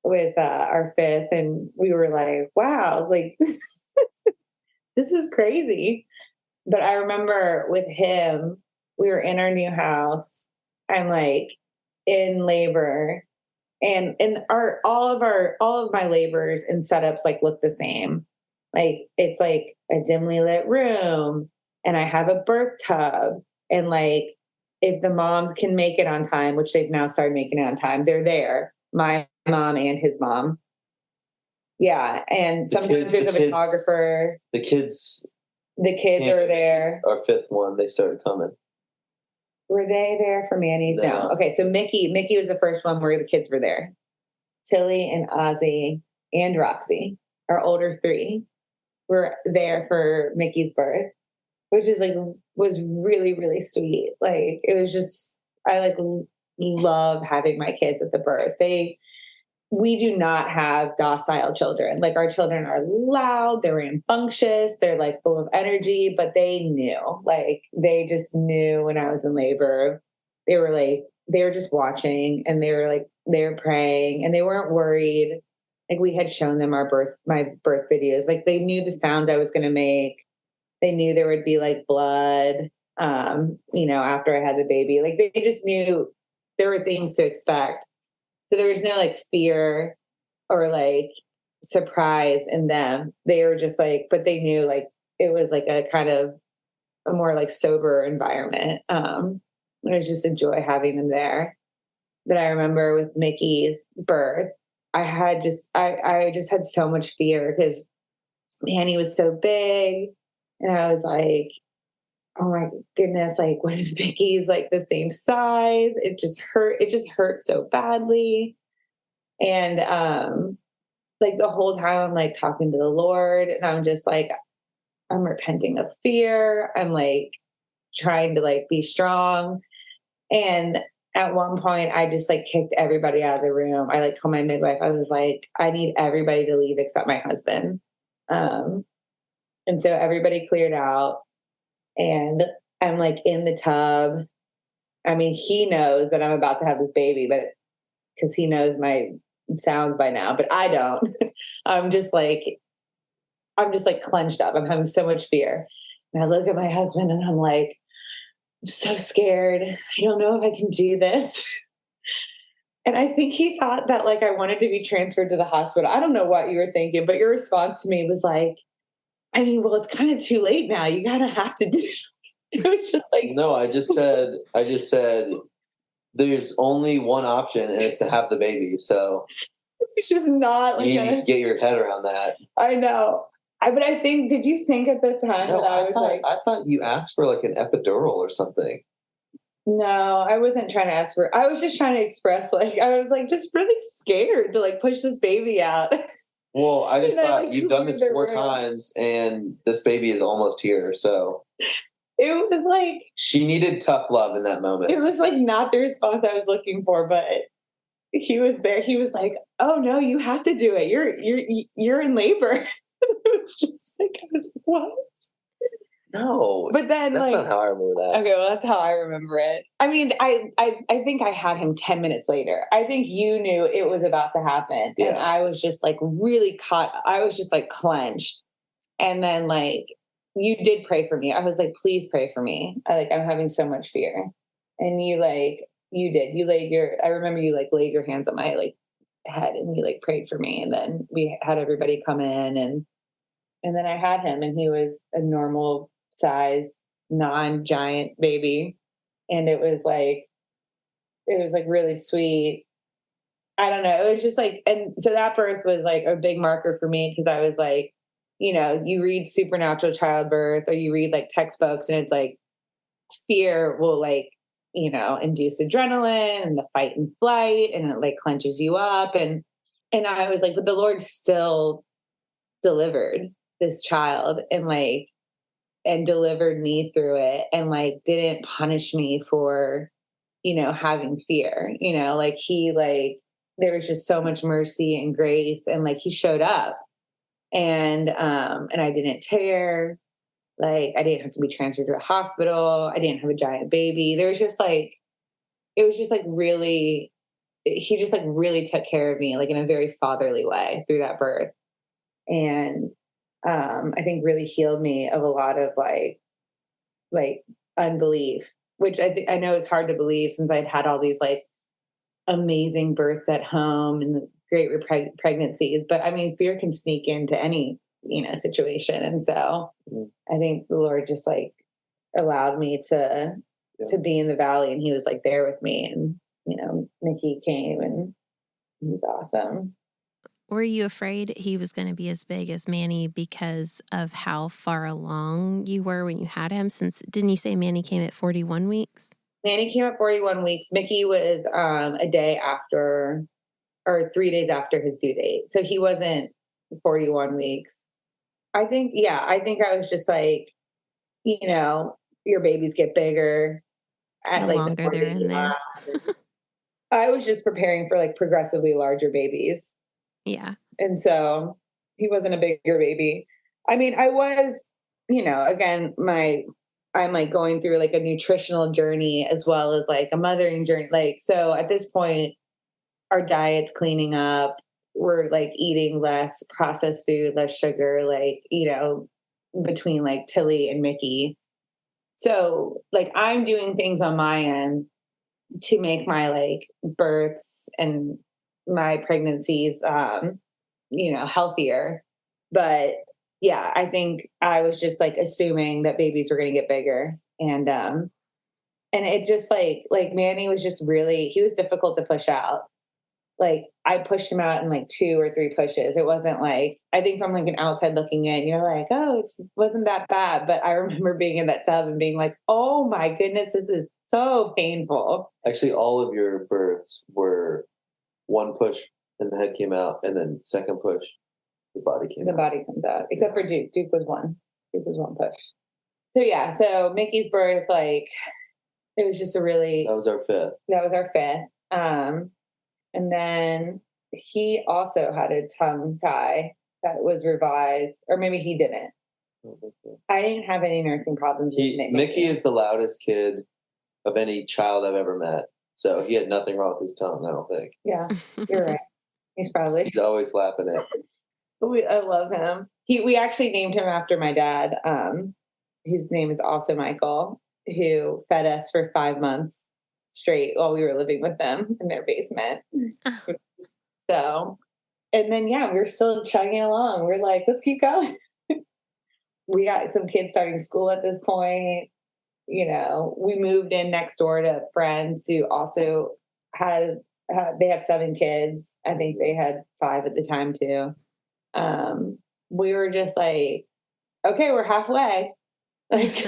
with our fifth, and we were like, wow, like this is crazy. But I remember with him, we were in our new house. I'm like in labor, and all of my labors and setups like look the same. Like, it's like a dimly lit room, and I have a birth tub. And like, if the moms can make it on time, which they've now started making it on time, they're there. My mom and his mom. Yeah. And sometimes there's a photographer. The kids are there. Our fifth one, they started coming. Were they there for Manny's? No. Okay. So Mickey was the first one where the kids were there. Tilly and Ozzy and Roxy, our older three, were there for Mickey's birth, which is like, was really, really sweet. Like, it was just, I like love having my kids at the birth. We do not have docile children. Like, our children are loud, they're rambunctious, they're like full of energy, but they knew, like, they just knew when I was in labor. They were just watching, and they were praying, and they weren't worried. Like, we had shown them my birth videos. Like, they knew the sounds I was going to make. They knew there would be like blood, after I had the baby. Like, they just knew there were things to expect. So there was no like fear or like surprise in them. They were just like, but they knew like it was like a kind of a more like sober environment. It was just a joy having them there. But I remember with Mickey's birth, I just had so much fear because Manny was so big, and I was like, oh my goodness, like, what if Mickey's like the same size? It just hurt so badly. And like the whole time I'm like talking to the Lord, and I'm just like, I'm repenting of fear. I'm like trying to like be strong. And at one point I just like kicked everybody out of the room. I like told my midwife, I was like, I need everybody to leave except my husband. And so everybody cleared out. And I'm like in the tub. I mean, he knows that I'm about to have this baby, but because he knows my sounds by now, but I don't. I'm just like clenched up. I'm having so much fear. And I look at my husband and I'm like, I'm so scared. I don't know if I can do this. And I think he thought that like I wanted to be transferred to the hospital. I don't know what you were thinking, but your response to me was like, I mean, well, it's kind of too late now. You gotta have to do. It was just like, no. I just said, there's only one option, and it's to have the baby. So it's just not like you need to get your head around that. I know. But I think, did you think at the time no, that I thought you asked for like an epidural or something. No, I wasn't trying to ask for. I was just trying to express, like, I was like just really scared to like push this baby out. Well, I just thought like, you've done this 4 times, and this baby is almost here. So it was like she needed tough love in that moment. It was like not the response I was looking for, but he was there. He was like, "Oh no, you have to do it. You're in labor." It was just like, I was like, what? No, but then that's like, not how I remember that. Okay, well, that's how I remember it. I mean, I think I had him 10 minutes later. I think you knew it was about to happen, and I was just like really caught. I was just like clenched, and then like you did pray for me. I was like, please pray for me. I'm having so much fear, and you did. You laid I remember you like laid your hands on my like head, and you like prayed for me, and then we had everybody come in, and then I had him, and he was a normal size, non-giant baby. And it was like really sweet. I don't know. It was just like, and so that birth was like a big marker for me, because I was like, you read Supernatural Childbirth, or you read like textbooks, and it's like fear will like, induce adrenaline and the fight and flight, and it like clenches you up. And I was like, but the Lord still delivered this child, and delivered me through it, and like didn't punish me for having fear. Like there was just so much mercy and grace, and like he showed up, and I didn't tear. Like, I didn't have to be transferred to a hospital. I didn't have a giant baby. There was just like, it was just like really, he just like really took care of me, like in a very fatherly way through that birth. And I think really healed me of a lot of like unbelief, which I know is hard to believe, since I'd had all these like amazing births at home and the great pregnancies. But I mean, fear can sneak into any situation. And so I think the Lord just like allowed me to be in the valley, and he was like there with me, and, Mickey came, and he was awesome. Were you afraid he was going to be as big as Manny because of how far along you were when you had him? Since, didn't you say Manny came at 41 weeks? Manny came at 41 weeks. Mickey was a day after, or 3 days after his due date. So he wasn't 41 weeks. I think I was just like, your babies get bigger at The like longer they're in there. I was just preparing for like progressively larger babies. Yeah. And so he wasn't a bigger baby. I mean, I was, again, I'm like going through like a nutritional journey as well as like a mothering journey. Like, so at this point, our diet's cleaning up. We're like eating less processed food, less sugar, like, between like Tilly and Mickey. So like I'm doing things on my end to make my like births and my pregnancies, healthier. But yeah, I think I was just like assuming that babies were going to get bigger. And it just like Manny was just he was difficult to push out. Like I pushed him out in like 2 or 3 pushes. It wasn't like, I think from like an outside looking in, you're like, oh, it wasn't that bad. But I remember being in that tub and being like, oh my goodness, this is so painful. Actually, all of your births were 1 push and the head came out, and then 2nd push, the body came out. The body comes out, except for Duke. Duke was 1. Duke was 1 push. So yeah, so Mickey's birth, like, it was just that was our 5th. That was our 5th. And then he also had a tongue tie that was revised, or maybe he didn't. I didn't have any nursing problems with Mickey. Mickey is the loudest kid of any child I've ever met. So he had nothing wrong with his tongue, I don't think. Yeah, you're right. He's always flapping it. I love him. We actually named him after my dad, whose name is also Michael, who fed us for 5 months straight while we were living with them in their basement. So, and then, yeah, we're still chugging along. We're like, let's keep going. We got some kids starting school at this point. We moved in next door to friends who also they have 7 kids. I think they had 5 at the time too. We were just like, okay, we're halfway. Like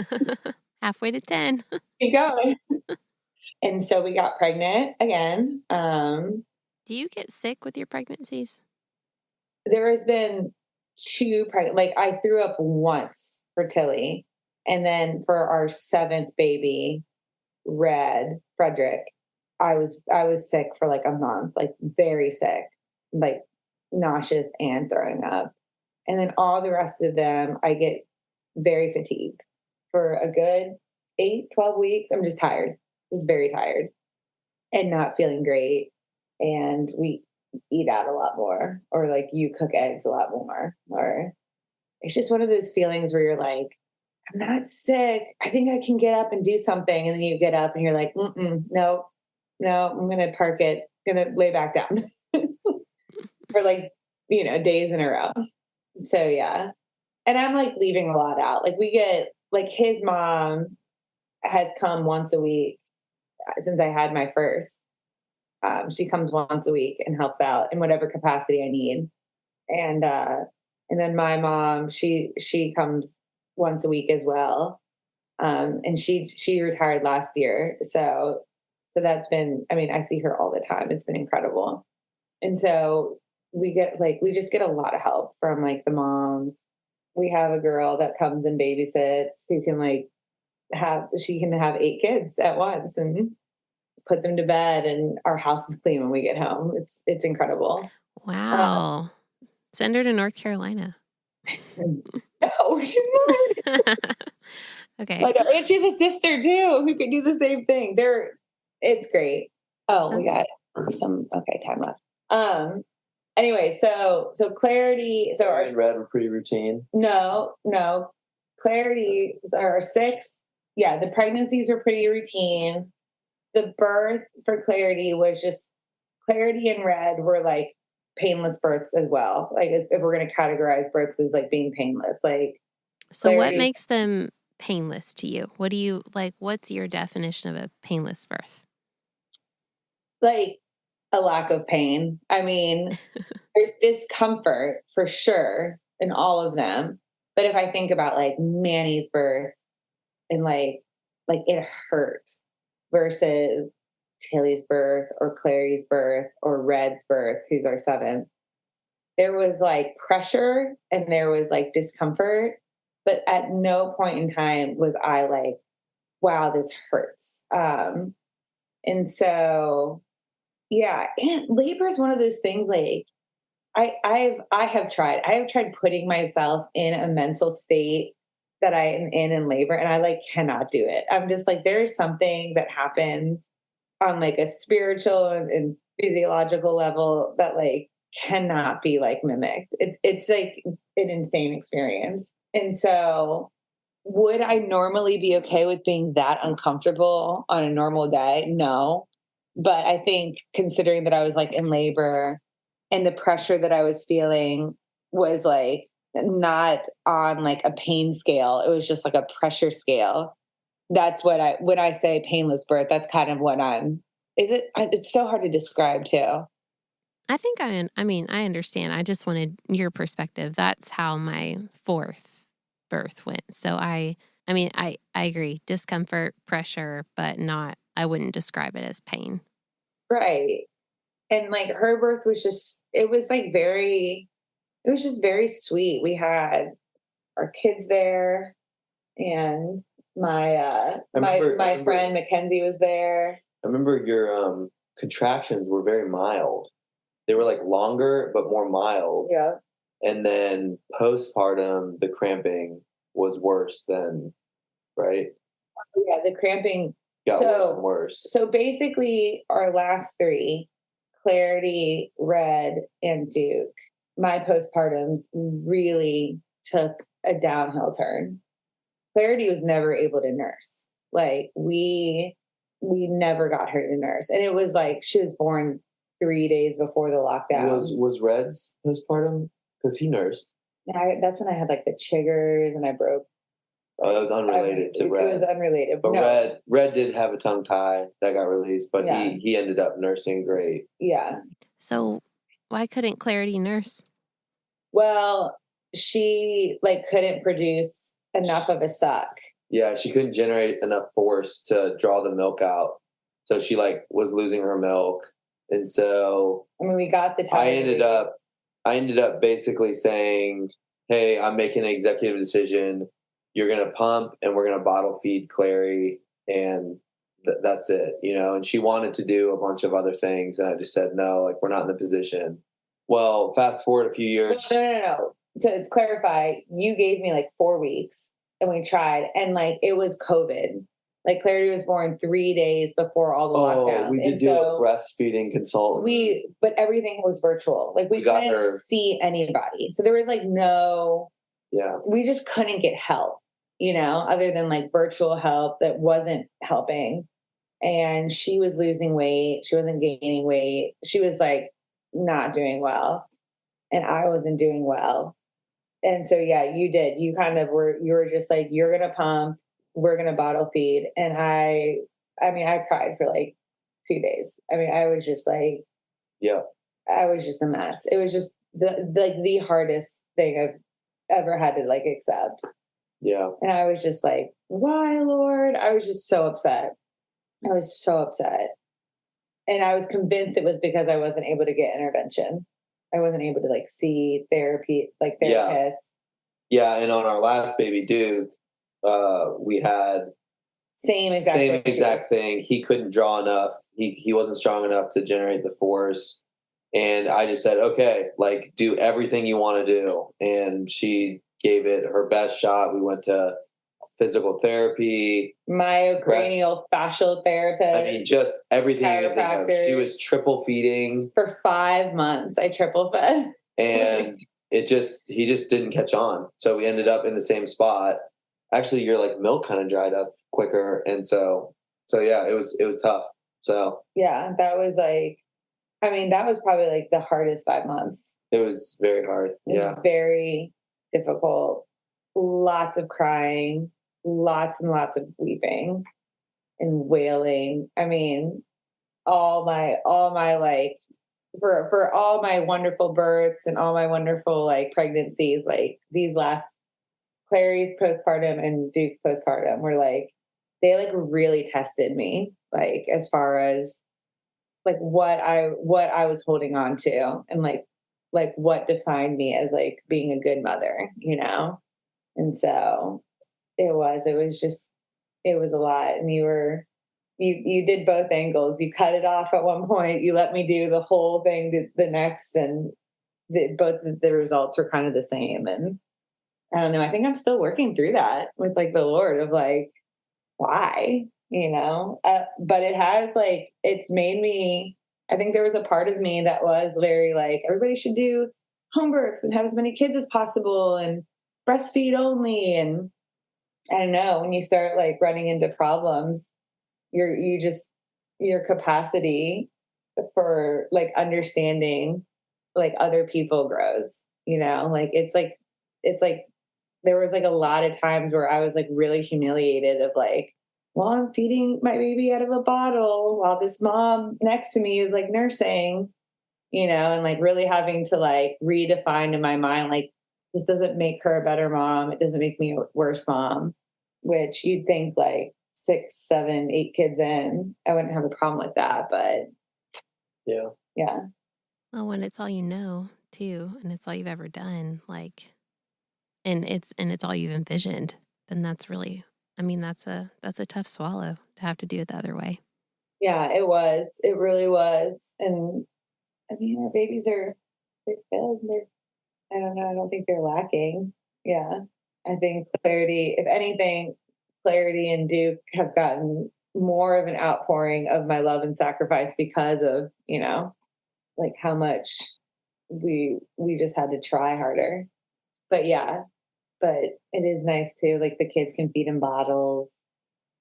halfway to 10. Keep going. And so we got pregnant again. Do you get sick with your pregnancies? There has been 2 like I threw up once for Tilly. And then for our 7th baby, Frederick, I was sick for like a month, like very sick, like nauseous and throwing up. And then all the rest of them, I get very fatigued for a good 8-12 weeks. I'm just tired. Was very tired and not feeling great. And we eat out a lot more, or like you cook eggs a lot more, or it's just one of those feelings where you're like, I'm not sick. I think I can get up and do something. And then you get up and you're like, no, I'm going to park it, going to lay back down for like, days in a row. So yeah. And I'm like leaving a lot out. Like we get like his mom has come once a week since I had my first. She comes once a week and helps out in whatever capacity I need. And then my mom, she comes once a week as well. And she retired last year. So that's been, I see her all the time. It's been incredible. And so we just get a lot of help from like the moms. We have a girl that comes and babysits who can she can have 8 kids at once and put them to bed, and our house is clean when we get home. It's incredible. Wow. Send her to North Carolina. No, she's not. Okay. And she's a sister too who could do the same thing. It's great. Oh, we got time left. Anyway, so Clarity, so our Red were pretty routine. No. Clarity, our 6. Yeah, the pregnancies were pretty routine. The birth for Clarity was just Clarity and Red were like painless births as well. Like if we're going to categorize births as like being painless, like. So what makes them painless to you? What do you like? What's your definition of a painless birth? Like a lack of pain. I mean, there's discomfort for sure in all of them. But if I think about like Manny's birth and like it hurts versus Tilly's birth or Clary's birth or Red's birth, who's our 7th, there was like pressure and there was like discomfort. But at no point in time was I like, wow, this hurts. And so, yeah, and labor is one of those things like I have tried putting myself in a mental state that I am in labor, and I like cannot do it. I'm just like, there's something that happens on like a spiritual and physiological level that like cannot be like mimicked. It's like an insane experience. And so would I normally be okay with being that uncomfortable on a normal day? No. But I think considering that I was like in labor and the pressure that I was feeling was like not on like a pain scale, it was just like a pressure scale. That's what when I say painless birth, that's kind of what it's so hard to describe too. I think I understand. I just wanted your perspective. That's how my 4th birth went. So I agree. Discomfort, pressure, but I wouldn't describe it as pain. Right. And like her birth was just, it was just very sweet. We had our kids there and my friend Mackenzie was there. I remember your contractions were very mild. They were like longer, but more mild. Yeah. And then postpartum, the cramping was worse than, right? Yeah, the cramping got worse and worse. So basically our last 3, Clarity, Red, and Duke, my postpartums really took a downhill turn. Clarity was never able to nurse. Like we never got her to nurse. And it was like she was born 3 days before the lockdown. Was Red's postpartum? Because he nursed. That's when I had like the chiggers and I broke. Oh, that was unrelated to Red. It was unrelated. But no. Red did have a tongue tie that got released, but yeah. he ended up nursing great. Yeah. So why couldn't Clarity nurse? Well, she like couldn't produce enough of a suck. Yeah, she couldn't generate enough force to draw the milk out. So she like was losing her milk. And so we got the time. I ended up basically saying, hey, I'm making an executive decision. You're going to pump and we're going to bottle feed Clary. And that's it, and she wanted to do a bunch of other things. And I just said, no, like we're not in the position. Well, fast forward a few years. No. To clarify, you gave me like 4 weeks and we tried. And like, it was COVID. Like Clarity was born 3 days before all the lockdowns. We did a breastfeeding consultant. But everything was virtual. Like we couldn't see anybody. So there was like we just couldn't get help, other than like virtual help that wasn't helping. And she was losing weight. She wasn't gaining weight. She was like not doing well. And I wasn't doing well. And so, yeah, you did. You were just like, you're going to pump. We're going to bottle feed. And I cried for like 2 days. I was just like, I was just a mess. It was just the hardest thing I've ever had to like accept. Yeah. And I was just like, why, Lord? I was just so upset. I was so upset. And I was convinced it was because I wasn't able to get intervention. I wasn't able to like see therapy, like therapists. Yeah. And on our last baby, Duke, we had same exact thing. He couldn't draw enough. He wasn't strong enough to generate the force. And I just said, okay, like do everything you want to do. And she gave it her best shot. We went to physical therapy, myocranial fascial therapist. Just everything. She was triple feeding for 5 months. I triple fed, and he just didn't catch on. So we ended up in the same spot. Actually, your like milk kind of dried up quicker, and so yeah, it was tough. So yeah, that was like I mean, that was probably like the hardest 5 months. It was very hard. It was very difficult. Lots of crying, lots and lots of weeping and wailing. I mean, all my like for all my wonderful births and all my wonderful like pregnancies, like these last Clary's postpartum and Duke's postpartum were like they like really tested me, like as far as like what I was holding on to and like what defined me as like being a good mother, you know? And so it was a lot. And you did both angles. You cut it off at one point. You let me do the whole thing the next, and both the results were kind of the same. And I don't know. I think I'm still working through that with like the Lord of like, why, you know? But it has like, it's made me, I think there was a part of me that was very like, everybody should do home births and have as many kids as possible and breastfeed only. And I don't know, when you start like running into problems, your capacity for like understanding like other people grows, you know, like it's like there was like a lot of times where I was like really humiliated of like, well, I'm feeding my baby out of a bottle while this mom next to me is like nursing, you know, and like really having to like redefine in my mind, like this doesn't make her a better mom. It doesn't make me a worse mom, which you'd think like 6, 7, 8 kids in, I wouldn't have a problem with that. But Yeah. Well, when it's all you know too, and it's all you've ever done, like, and it's all you've envisioned, then that's really, I mean, that's a tough swallow to have to do it the other way. Yeah, it really was. And I mean, our babies they're filled. I don't know. I don't think they're lacking. Yeah. I think Clarity, if anything, Clarity and Duke have gotten more of an outpouring of my love and sacrifice because of, you know, like how much we just had to try harder. But yeah, but it is nice too. Like the kids can feed in bottles.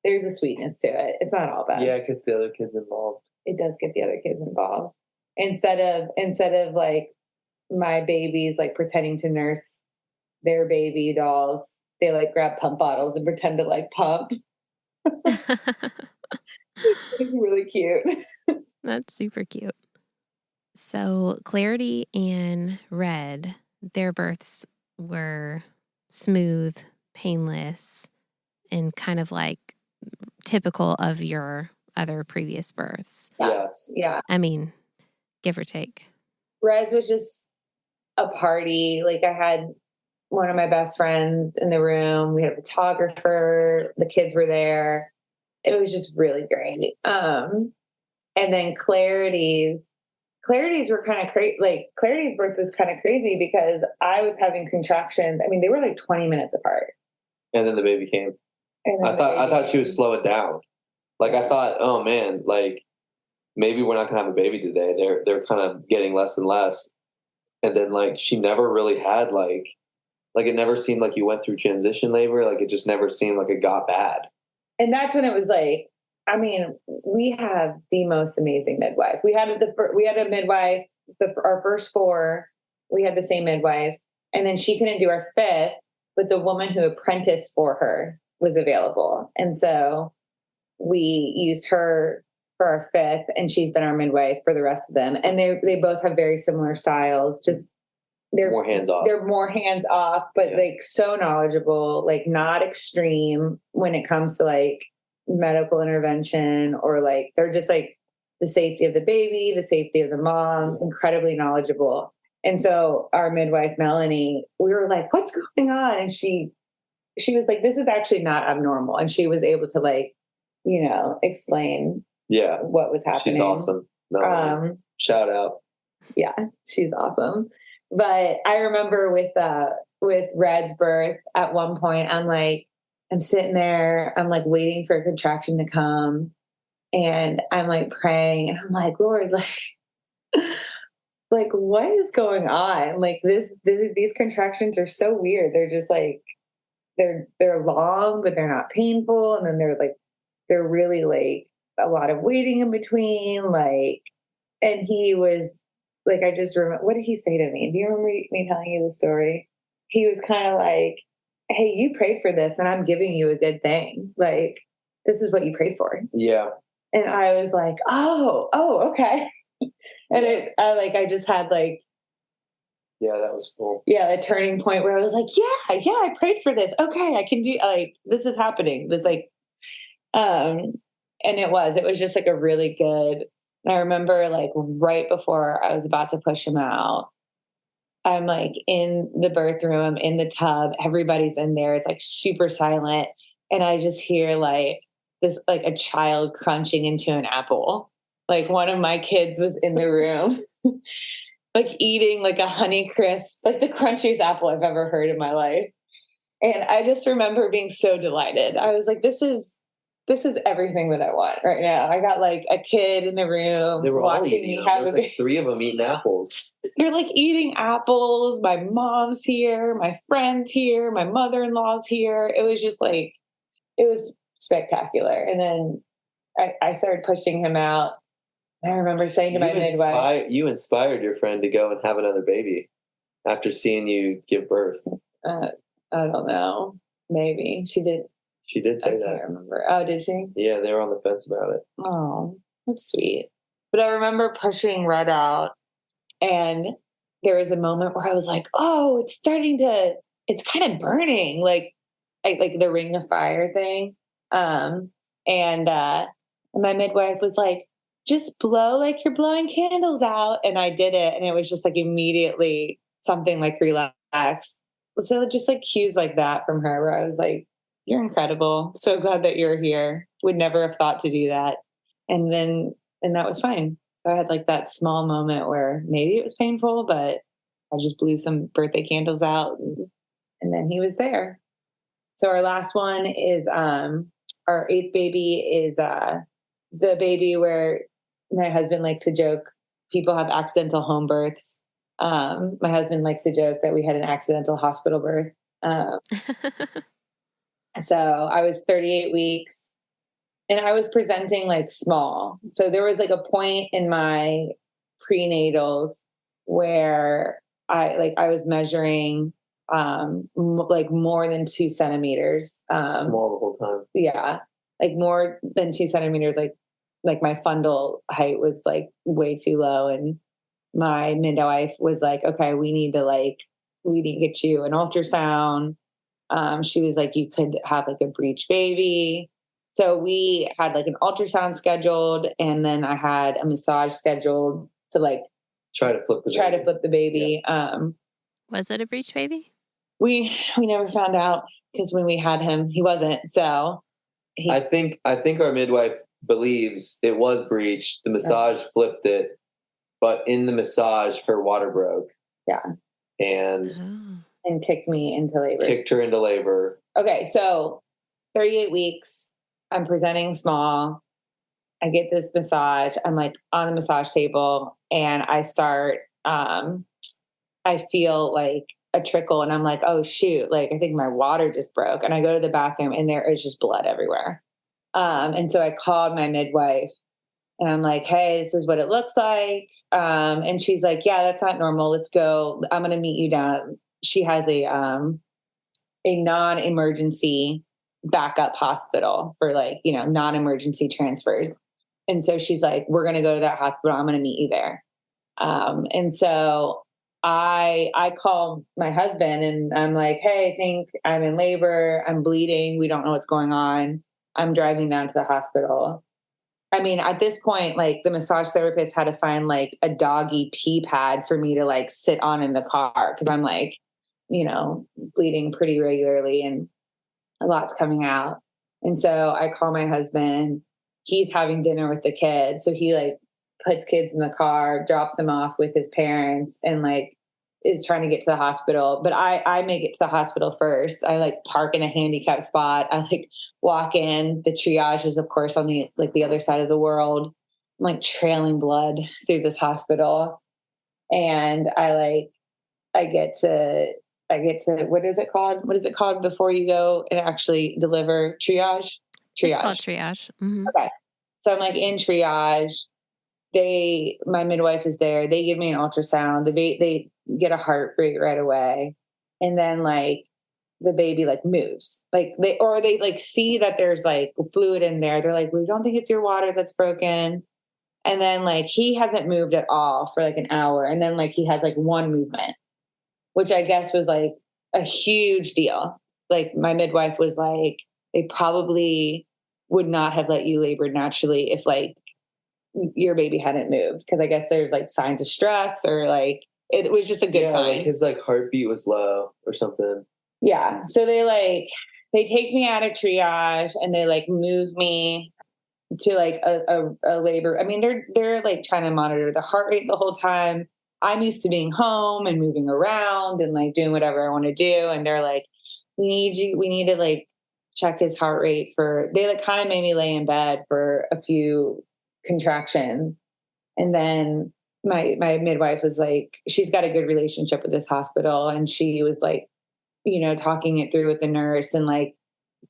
There's a sweetness to it. It's not all bad. Yeah, it gets the other kids involved. It does get the other kids involved. Instead of like my babies like pretending to nurse their baby dolls, they like grab pump bottles and pretend to like pump. It's really cute. That's super cute. So Clarity and Red, their births were smooth, painless, and kind of like typical of your other previous births. Yes. Yeah. I mean, give or take. Red's was just a party. Like I had one of my best friends in the room. We had a photographer. The kids were there. It was just really great. And then Clarity's were kind of crazy. Like Clarity's birth was kind of crazy because I was having contractions. I mean, they were like 20 minutes apart. And then the baby came. I thought she would slow it down. Like I thought, oh man, like maybe we're not gonna have a baby today. They're kind of getting less and less. And then like she never really had like it never seemed like you went through transition labor. Like it just never seemed like it got bad. And that's when it was like, I mean, we have the most amazing midwife. We had a midwife. Our first 4, we had the same midwife, and then she couldn't do our 5th, but the woman who apprenticed for her was available, and so we used her for our 5th, and she's been our midwife for the rest of them. And they both have very similar styles. Just they're more hands off. They're more hands off, but like so knowledgeable, like not extreme when it comes to like medical intervention, or like they're just like the safety of the baby, the safety of the mom, incredibly knowledgeable. And so our midwife, Melanie, we were like, what's going on? And she was like, this is actually not abnormal. And she was able to like, you know, explain what was happening. She's awesome. Shout out. Yeah, she's awesome. But I remember with Red's birth, at one point, I'm sitting there, I'm like waiting for a contraction to come, and I'm like praying, and I'm like, Lord, like what is going on? Like these contractions are so weird. They're just like they're long, but they're not painful, and then they're really like a lot of waiting in between, like. And he was like, I just remember, what did he say to me? Do you remember me telling you the story? He was kind of like, hey, you prayed for this and I'm giving you a good thing. Like, this is what you prayed for. Yeah. And I was like, oh, okay. And I just had like, yeah, that was cool. Yeah, a turning point where I was like, yeah, I prayed for this. Okay, I can do, like, this is happening. This like, and it was just like a really good. And I remember like right before I was about to push him out, I'm like in the birth room, I'm in the tub, everybody's in there. It's like super silent. And I just hear like this, like a child crunching into an apple. Like one of my kids was in the room, like eating like a Honey Crisp, like the crunchiest apple I've ever heard in my life. And I just remember being so delighted. I was like, this is everything that I want right now. I got like a kid in the room watching me have There's like 3 of them eating apples. They're like eating apples. My mom's here, my friend's here, my mother-in-law's here. It was just like, it was spectacular. And then I started pushing him out. I remember saying to my midwife, you inspired your friend to go and have another baby after seeing you give birth. I don't know. Maybe she did. She did say that. I can't remember. Oh, did she? Yeah, they were on the fence about it. Oh, that's sweet. But I remember pushing Red out, and there was a moment where I was like, oh, it's kind of burning, like the ring of fire thing. And my midwife was like, just blow like you're blowing candles out. And I did it. And it was just like immediately something like relaxed. So just like cues like that from her where I was like, you're incredible. So glad that you're here. Would never have thought to do that. And that was fine. So I had like that small moment where maybe it was painful, but I just blew some birthday candles out and then he was there. So our last one is our 8th baby is the baby where my husband likes to joke people have accidental home births. My husband likes to joke that we had an accidental hospital birth. So I was 38 weeks and I was presenting like small. So there was like a point in my prenatals where I was measuring like more than 2 centimeters. Small the whole time. Yeah. Like more than 2 centimeters, like my fundal height was like way too low. And my midwife was like, okay, we need to get you an ultrasound. She was like, you could have like a breech baby. So we had like an ultrasound scheduled, and then I had a massage scheduled to like try to flip the baby. Yeah. Was it a breech baby? We never found out because when we had him, he wasn't. So I think our midwife believes it was breech. The massage flipped it, but in the massage, her water broke. Yeah, and kicked me into labor. Kicked her into labor. Okay, so 38 weeks. I'm presenting small. I get this massage. I'm like on the massage table, and I start. I feel like a trickle, and I'm like, oh shoot! Like I think my water just broke, and I go to the bathroom, and there is just blood everywhere. And so I called my midwife, and I'm like, hey, this is what it looks like. And she's like, yeah, that's not normal. Let's go. I'm going to meet you down. She has a non-emergency backup hospital for like, non-emergency transfers. And so she's like, we're going to go to that hospital. I'm going to meet you there. And so I call my husband and I'm like, hey, I think I'm in labor. I'm bleeding. We don't know what's going on. I'm driving down to the hospital. I mean, at this point, like the massage therapist had to find like a doggy pee pad for me to like sit on in the car. Cause I'm like, bleeding pretty regularly and a lot's coming out. And so I call my husband, he's having dinner with the kids. So he like puts kids in the car, drops them off with his parents and like is trying to get to the hospital. But I make it to the hospital first. I like park in a handicapped spot. I like walk in. The triage is of course on the other side of the world. I'm like trailing blood through this hospital. And I get to what is it called? What is it called before you go and actually deliver? Triage? It's called triage. Mm-hmm. Okay. So I'm like in triage my midwife is there. They give me an ultrasound. They get a heart rate right away. And then like the baby like moves, like they like see that there's like fluid in there. They're like, we don't think it's your water that's broken. And then like he hasn't moved at all for like an hour. And then like he has like one movement, which I guess was like a huge deal. Like my midwife was like, they probably would not have let you labor naturally if like your baby hadn't moved. Cause I guess there's like signs of stress or like, it was just a good sign. Like his like heartbeat was low or something. Yeah. So they take me out of triage and they like move me to like a labor. I mean, they're like trying to monitor the heart rate the whole time. I'm used to being home and moving around and like doing whatever I want to do. And they're like, we need to like check his heart rate they like kind of made me lay in bed for a few contractions. And then my midwife was like, she's got a good relationship with this hospital. And she was like, talking it through with the nurse and like,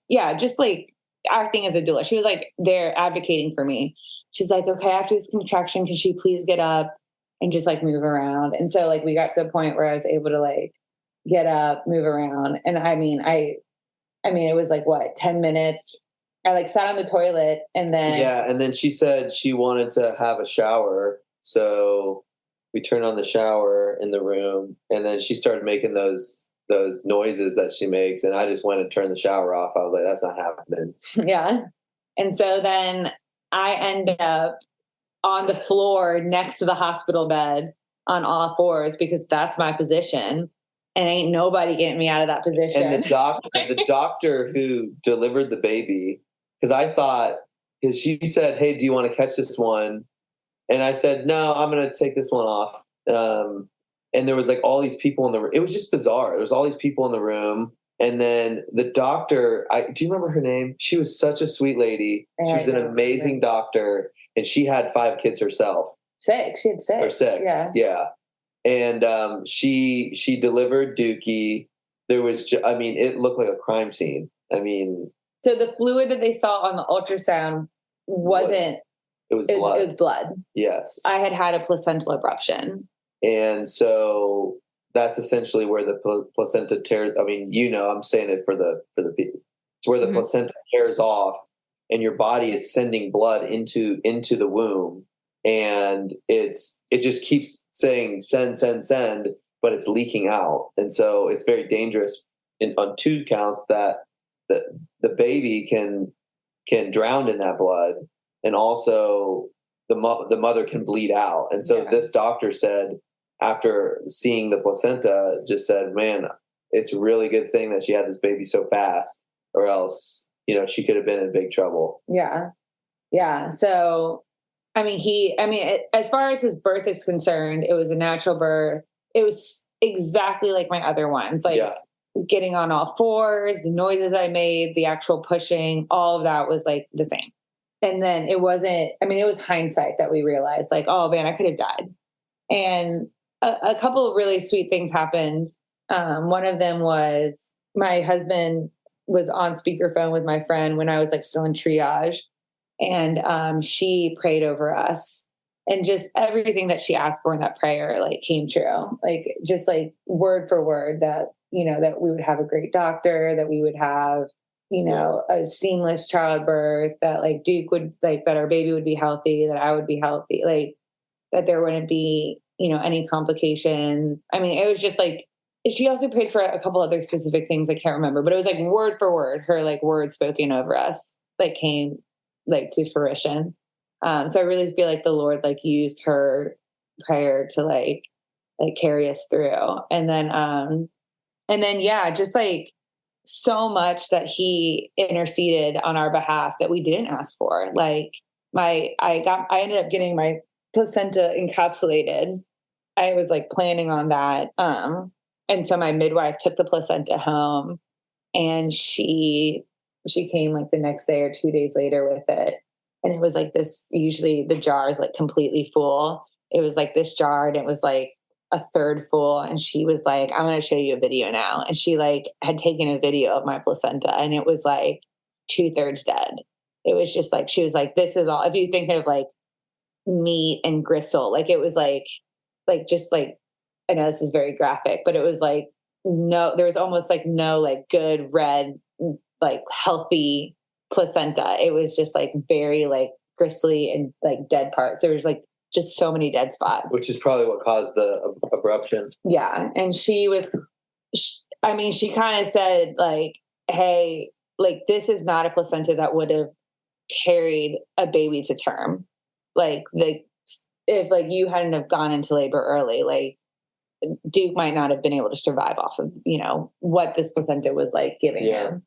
yeah, just like acting as a doula. She was like, they're advocating for me. She's like, okay, after this contraction, can she please get up and just like move around? And so like we got to a point where I was able to like get up, move around. And I mean, it was like what, 10 minutes. I like sat on the toilet and then. Yeah. And then she said she wanted to have a shower. So we turned on the shower in the room and then she started making those noises that she makes. And I just went and turned the shower off. I was like, that's not happening. Yeah. And so then I end up on the floor next to the hospital bed on all fours because that's my position. And ain't nobody getting me out of that position. And the doctor who delivered the baby, because she said, hey, do you want to catch this one? And I said, no, I'm going to take this one off. And there was like all these people in the room. It was just bizarre. There was all these people in the room. And then the doctor, do you remember her name? She was such a sweet lady. She was an amazing doctor. And she had 5 kids herself. 6. She had 6. Or 6. Yeah. And she delivered Dookie. There was, it looked like a crime scene. So the fluid that they saw on the ultrasound wasn't. It was blood. It was blood. Yes. I had a placental abruption. And so that's essentially where the placenta tears. I'm saying it for the people. It's where the placenta tears off, and your body is sending blood into the womb, and it just keeps saying send, but it's leaking out, and so it's very dangerous on 2 counts that the baby can drown in that blood, and also the mother can bleed out, and so this doctor said, after seeing the placenta, just said, man, it's a really good thing that she had this baby so fast, or else, she could have been in big trouble. Yeah. Yeah. So, as far as his birth is concerned, it was a natural birth. It was exactly like my other ones, like getting on all fours, the noises I made, the actual pushing, all of that was like the same. And then it was hindsight that we realized like, oh man, I could have died. And a couple of really sweet things happened. One of them was my husband was on speakerphone with my friend when I was like still in triage, and she prayed over us, and just everything that she asked for in that prayer like came true, like just like word for word that that we would have a great doctor, that we would have a seamless childbirth, that like Duke would like, that our baby would be healthy, that I would be healthy, like that there wouldn't be any complications. It was just like, she also prayed for a couple other specific things I can't remember, but it was like word for word, her like words spoken over us like came like to fruition. So I really feel like the Lord like used her prayer to like carry us through. And then yeah, just like so much that he interceded on our behalf that we didn't ask for. Like I ended up getting my placenta encapsulated. I was like planning on that. And so my midwife took the placenta home, and she came like the next day or 2 days later with it. And it was like this, usually the jar is like completely full. It was like this jar, and it was like a third full. And she was like, I'm going to show you a video now. And she like had taken a video of my placenta, and it was like 2/3 dead. It was just like, she was like, this is all, if you think of like meat and gristle. Like it was just like, I know this is very graphic, but it was like, no, there was almost like no like good red, like healthy placenta. It was just like very like gristly and like dead parts. There was like just so many dead spots. Which is probably what caused the abruption. Yeah. And she kind of said like, hey, like this is not a placenta that would have carried a baby to term. Like if like you hadn't have gone into labor early, like Duke might not have been able to survive off of, what this placenta was like giving him.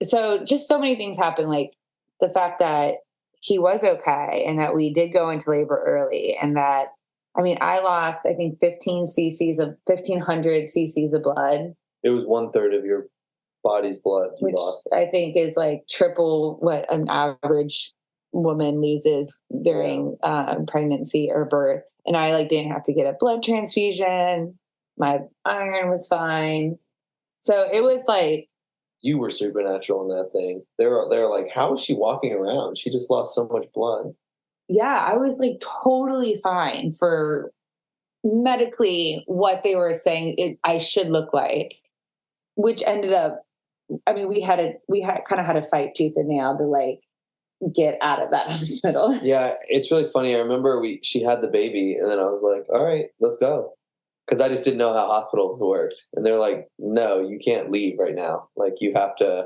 So just so many things happened. Like the fact that he was okay and that we did go into labor early and that, I lost, I think 1,500 cc's of blood. It was 1/3 of your body's blood you which lost. I think is like triple what an average woman loses during pregnancy or birth. And I like didn't have to get a blood transfusion. My iron was fine. So it was like, you were supernatural in that thing. They're like, how is she walking around? She just lost so much blood. Yeah, I was like totally fine for medically what they were saying I should look like, which ended up, we kind of had a fight tooth and nail to like get out of that hospital. Yeah, it's really funny. I remember she had the baby, and then I was like, all right, let's go. Because I just didn't know how hospitals worked. And they're like, no, you can't leave right now. Like, you have to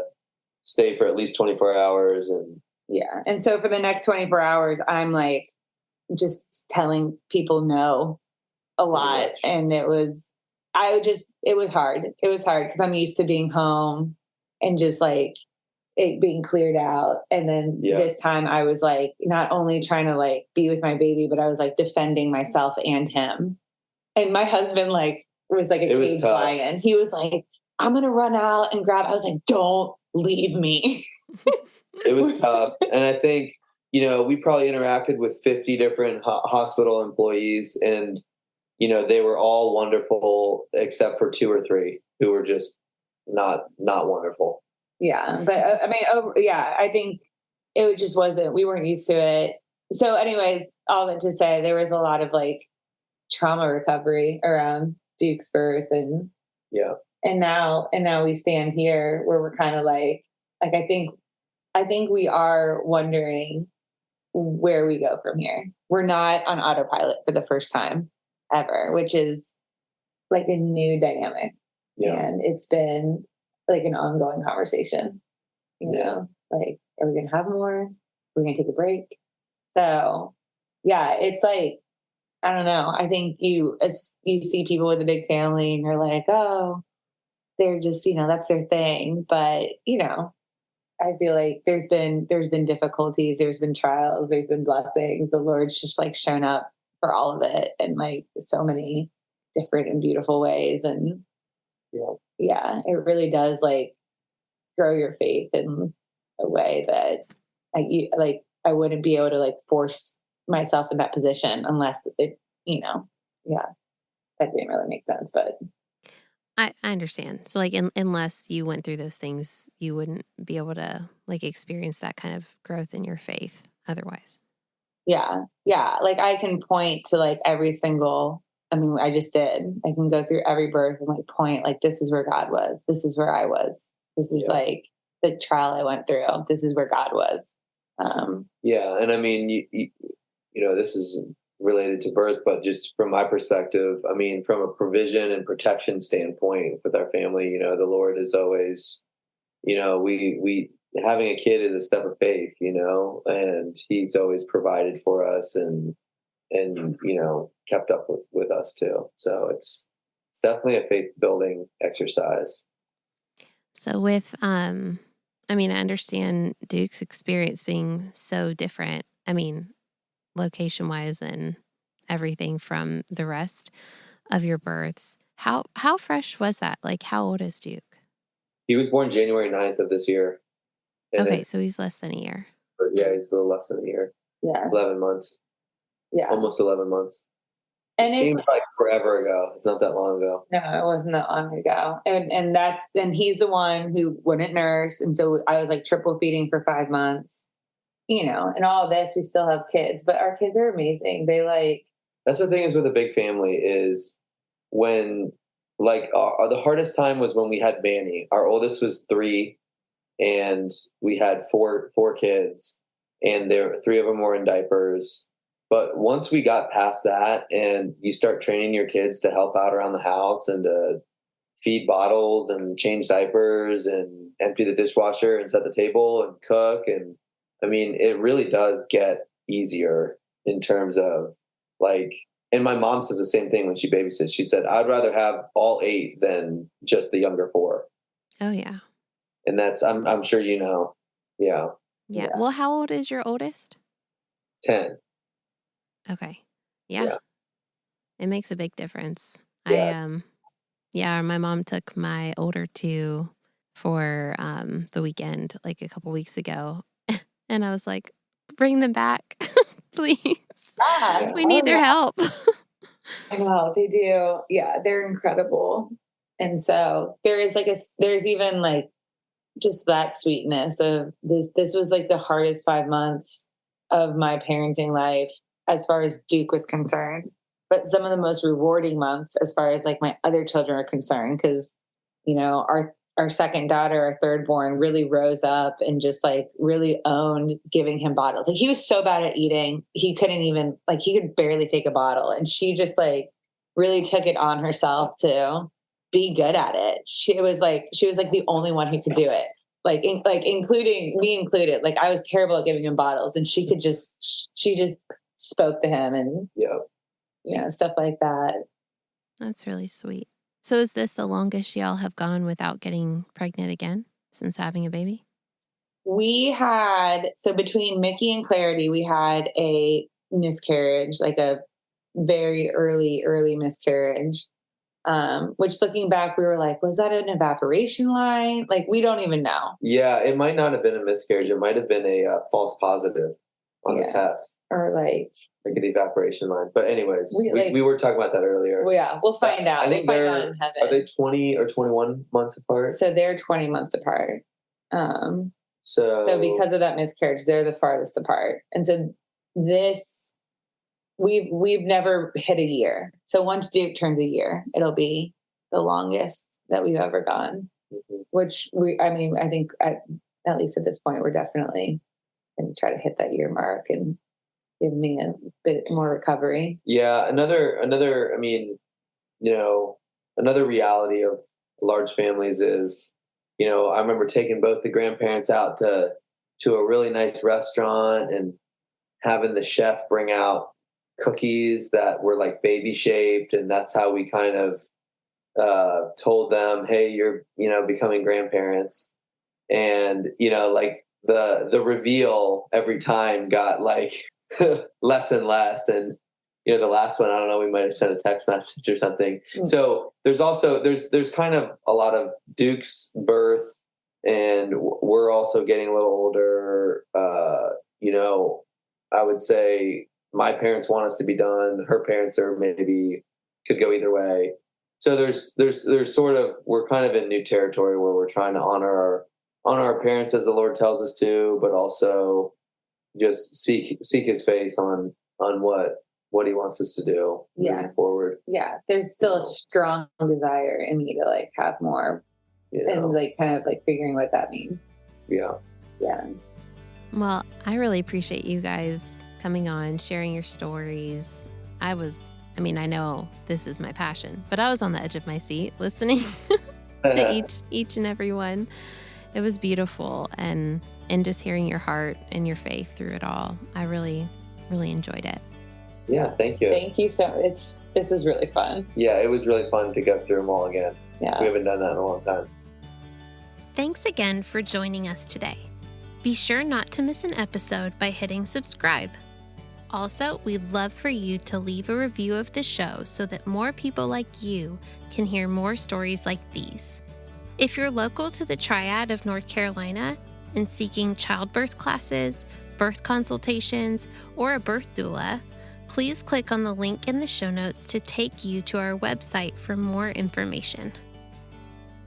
stay for at least 24 hours. And yeah. And so for the next 24 hours, I'm like just telling people no a lot. And it was hard. It was hard because I'm used to being home and just like it being cleared out. And then this time I was like, not only trying to like be with my baby, but I was like defending myself and him. And my husband like was like a caged lion. He was like, I'm going to run out and grab. I was like, don't leave me. It was tough. And I think, we probably interacted with 50 different hospital employees, and, they were all wonderful except for 2 or 3 who were just not wonderful. Yeah. But I think it just wasn't, we weren't used to it. So anyways, all that to say, there was a lot of like trauma recovery around Duke's birth. And now we stand here where we're kind of like, I think we are wondering where we go from here. We're not on autopilot for the first time ever, which is like a new dynamic. Yeah. And it's been like an ongoing conversation, like, are we going to have more? Are we going to take a break? So yeah, it's like, I don't know. I think you see people with a big family and you're like, oh, they're just, that's their thing. But, I feel like there's been difficulties, there's been trials, there's been blessings. The Lord's just like shown up for all of it in like so many different and beautiful ways. And yeah, it really does like grow your faith in a way that I wouldn't be able to like force myself in that position unless it, that didn't really make sense. But I understand. So like unless you went through those things, you wouldn't be able to like experience that kind of growth in your faith otherwise. Yeah. Yeah. Like I can point to like every single, I just did. I can go through every birth and like point like, this is where God was. This is where I was. This is like the trial I went through. This is where God was. And this is related to birth, but just from my perspective, from a provision and protection standpoint with our family, the Lord is always, we having a kid is a step of faith, and He's always provided for us and kept up with us too. So it's definitely a faith building exercise. So with, I understand Duke's experience being so different. Location wise and everything from the rest of your births. How fresh was that? Like, how old is Duke? He was born January 9th of this year. Okay, so he's less than a year. Yeah, he's a little less than a year. Yeah. 11 months. Yeah. Almost 11 months. And it seems like forever ago. It's not that long ago. No, it wasn't that long ago. And he's the one who wouldn't nurse. And so I was like triple feeding for 5 months. in all this, we still have kids, but our kids are amazing. That's the thing is with a big family is when the hardest time was when we had Manny. Our oldest was 3 and we had four kids and 3 of them were in diapers. But once we got past that and you start training your kids to help out around the house and to feed bottles and change diapers and empty the dishwasher and set the table and cook. And I mean, it really does get easier in terms of and my mom says the same thing when she babysits. She said, I'd rather have all 8 than just the younger 4. Oh, yeah. And that's, I'm sure Yeah. Yeah. Well, how old is your oldest? 10. Okay. Yeah. It makes a big difference. Yeah. My mom took my older 2 for the weekend a couple weeks ago. And I was like, bring them back, please. Yeah. We need their help. I know they do. Yeah, they're incredible. And so there is there's even just that sweetness of this. This was the hardest 5 months of my parenting life as far as Duke was concerned, but some of the most rewarding months as far as my other children are concerned. Cause our second daughter, our third born, really rose up and just really owned giving him bottles. He was so bad at eating. He couldn't even he could barely take a bottle. And she just really took it on herself to be good at it. She was the only one who could do it. Including me included. I was terrible at giving him bottles and she just spoke to him and stuff like that. That's really sweet. So is this the longest y'all have gone without getting pregnant again since having a baby? Between Mickey and Clarity, we had a miscarriage, a very early miscarriage. Which looking back, we were like, was that an evaporation line? We don't even know. Yeah, it might not have been a miscarriage. It might have been a false positive on the test. Or an evaporation line. But anyways, we were talking about that earlier. Well, yeah, we'll find out. I think we'll find out in heaven. Are they 20 or 21 months apart? So they're 20 months apart. So because of that miscarriage, they're the farthest apart. And so we've never hit a year. So once Duke turns a year, it'll be the longest that we've ever gone. Mm-hmm. Which I think at least at this point, we're definitely going to try to hit that year mark and give me a bit more recovery. Yeah. Another reality of large families is, I remember taking both the grandparents out to a really nice restaurant and having the chef bring out cookies that were baby shaped. And that's how we kind of told them, hey, you're, becoming grandparents. And, the reveal every time got less and less. And, the last one, I don't know, we might have sent a text message or something. Mm-hmm. So there's kind of a lot of Duke's birth, and we're also getting a little older. I would say my parents want us to be done. Her parents are maybe could go either way. So there's sort of, we're kind of in new territory where we're trying to honor our parents as the Lord tells us to, but also just seek his face on what he wants us to do moving forward. Yeah. There's still a strong desire in me to have more and kind of figuring what that means. Yeah. Yeah. Well, I really appreciate you guys coming on, sharing your stories. I know this is my passion, but I was on the edge of my seat listening to each and every one. It was beautiful, and just hearing your heart and your faith through it all. I really, really enjoyed it. Yeah, thank you. Thank you so much. This was really fun. Yeah, it was really fun to go through them all again. Yeah. We haven't done that in a long time. Thanks again for joining us today. Be sure not to miss an episode by hitting subscribe. Also, we'd love for you to leave a review of the show so that more people like you can hear more stories like these. If you're local to the Triad of North Carolina and seeking childbirth classes, birth consultations, or a birth doula, please click on the link in the show notes to take you to our website for more information.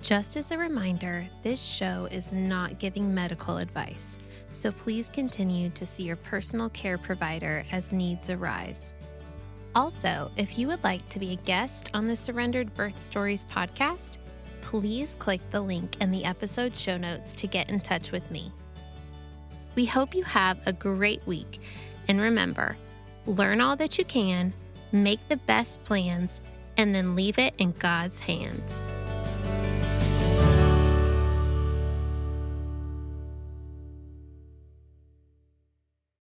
Just as a reminder, this show is not giving medical advice, so please continue to see your personal care provider as needs arise. Also, if you would like to be a guest on the Surrendered Birth Stories podcast, please click the link in the episode show notes to get in touch with me. We hope you have a great week, and remember, learn all that you can, make the best plans, and then leave it in God's hands.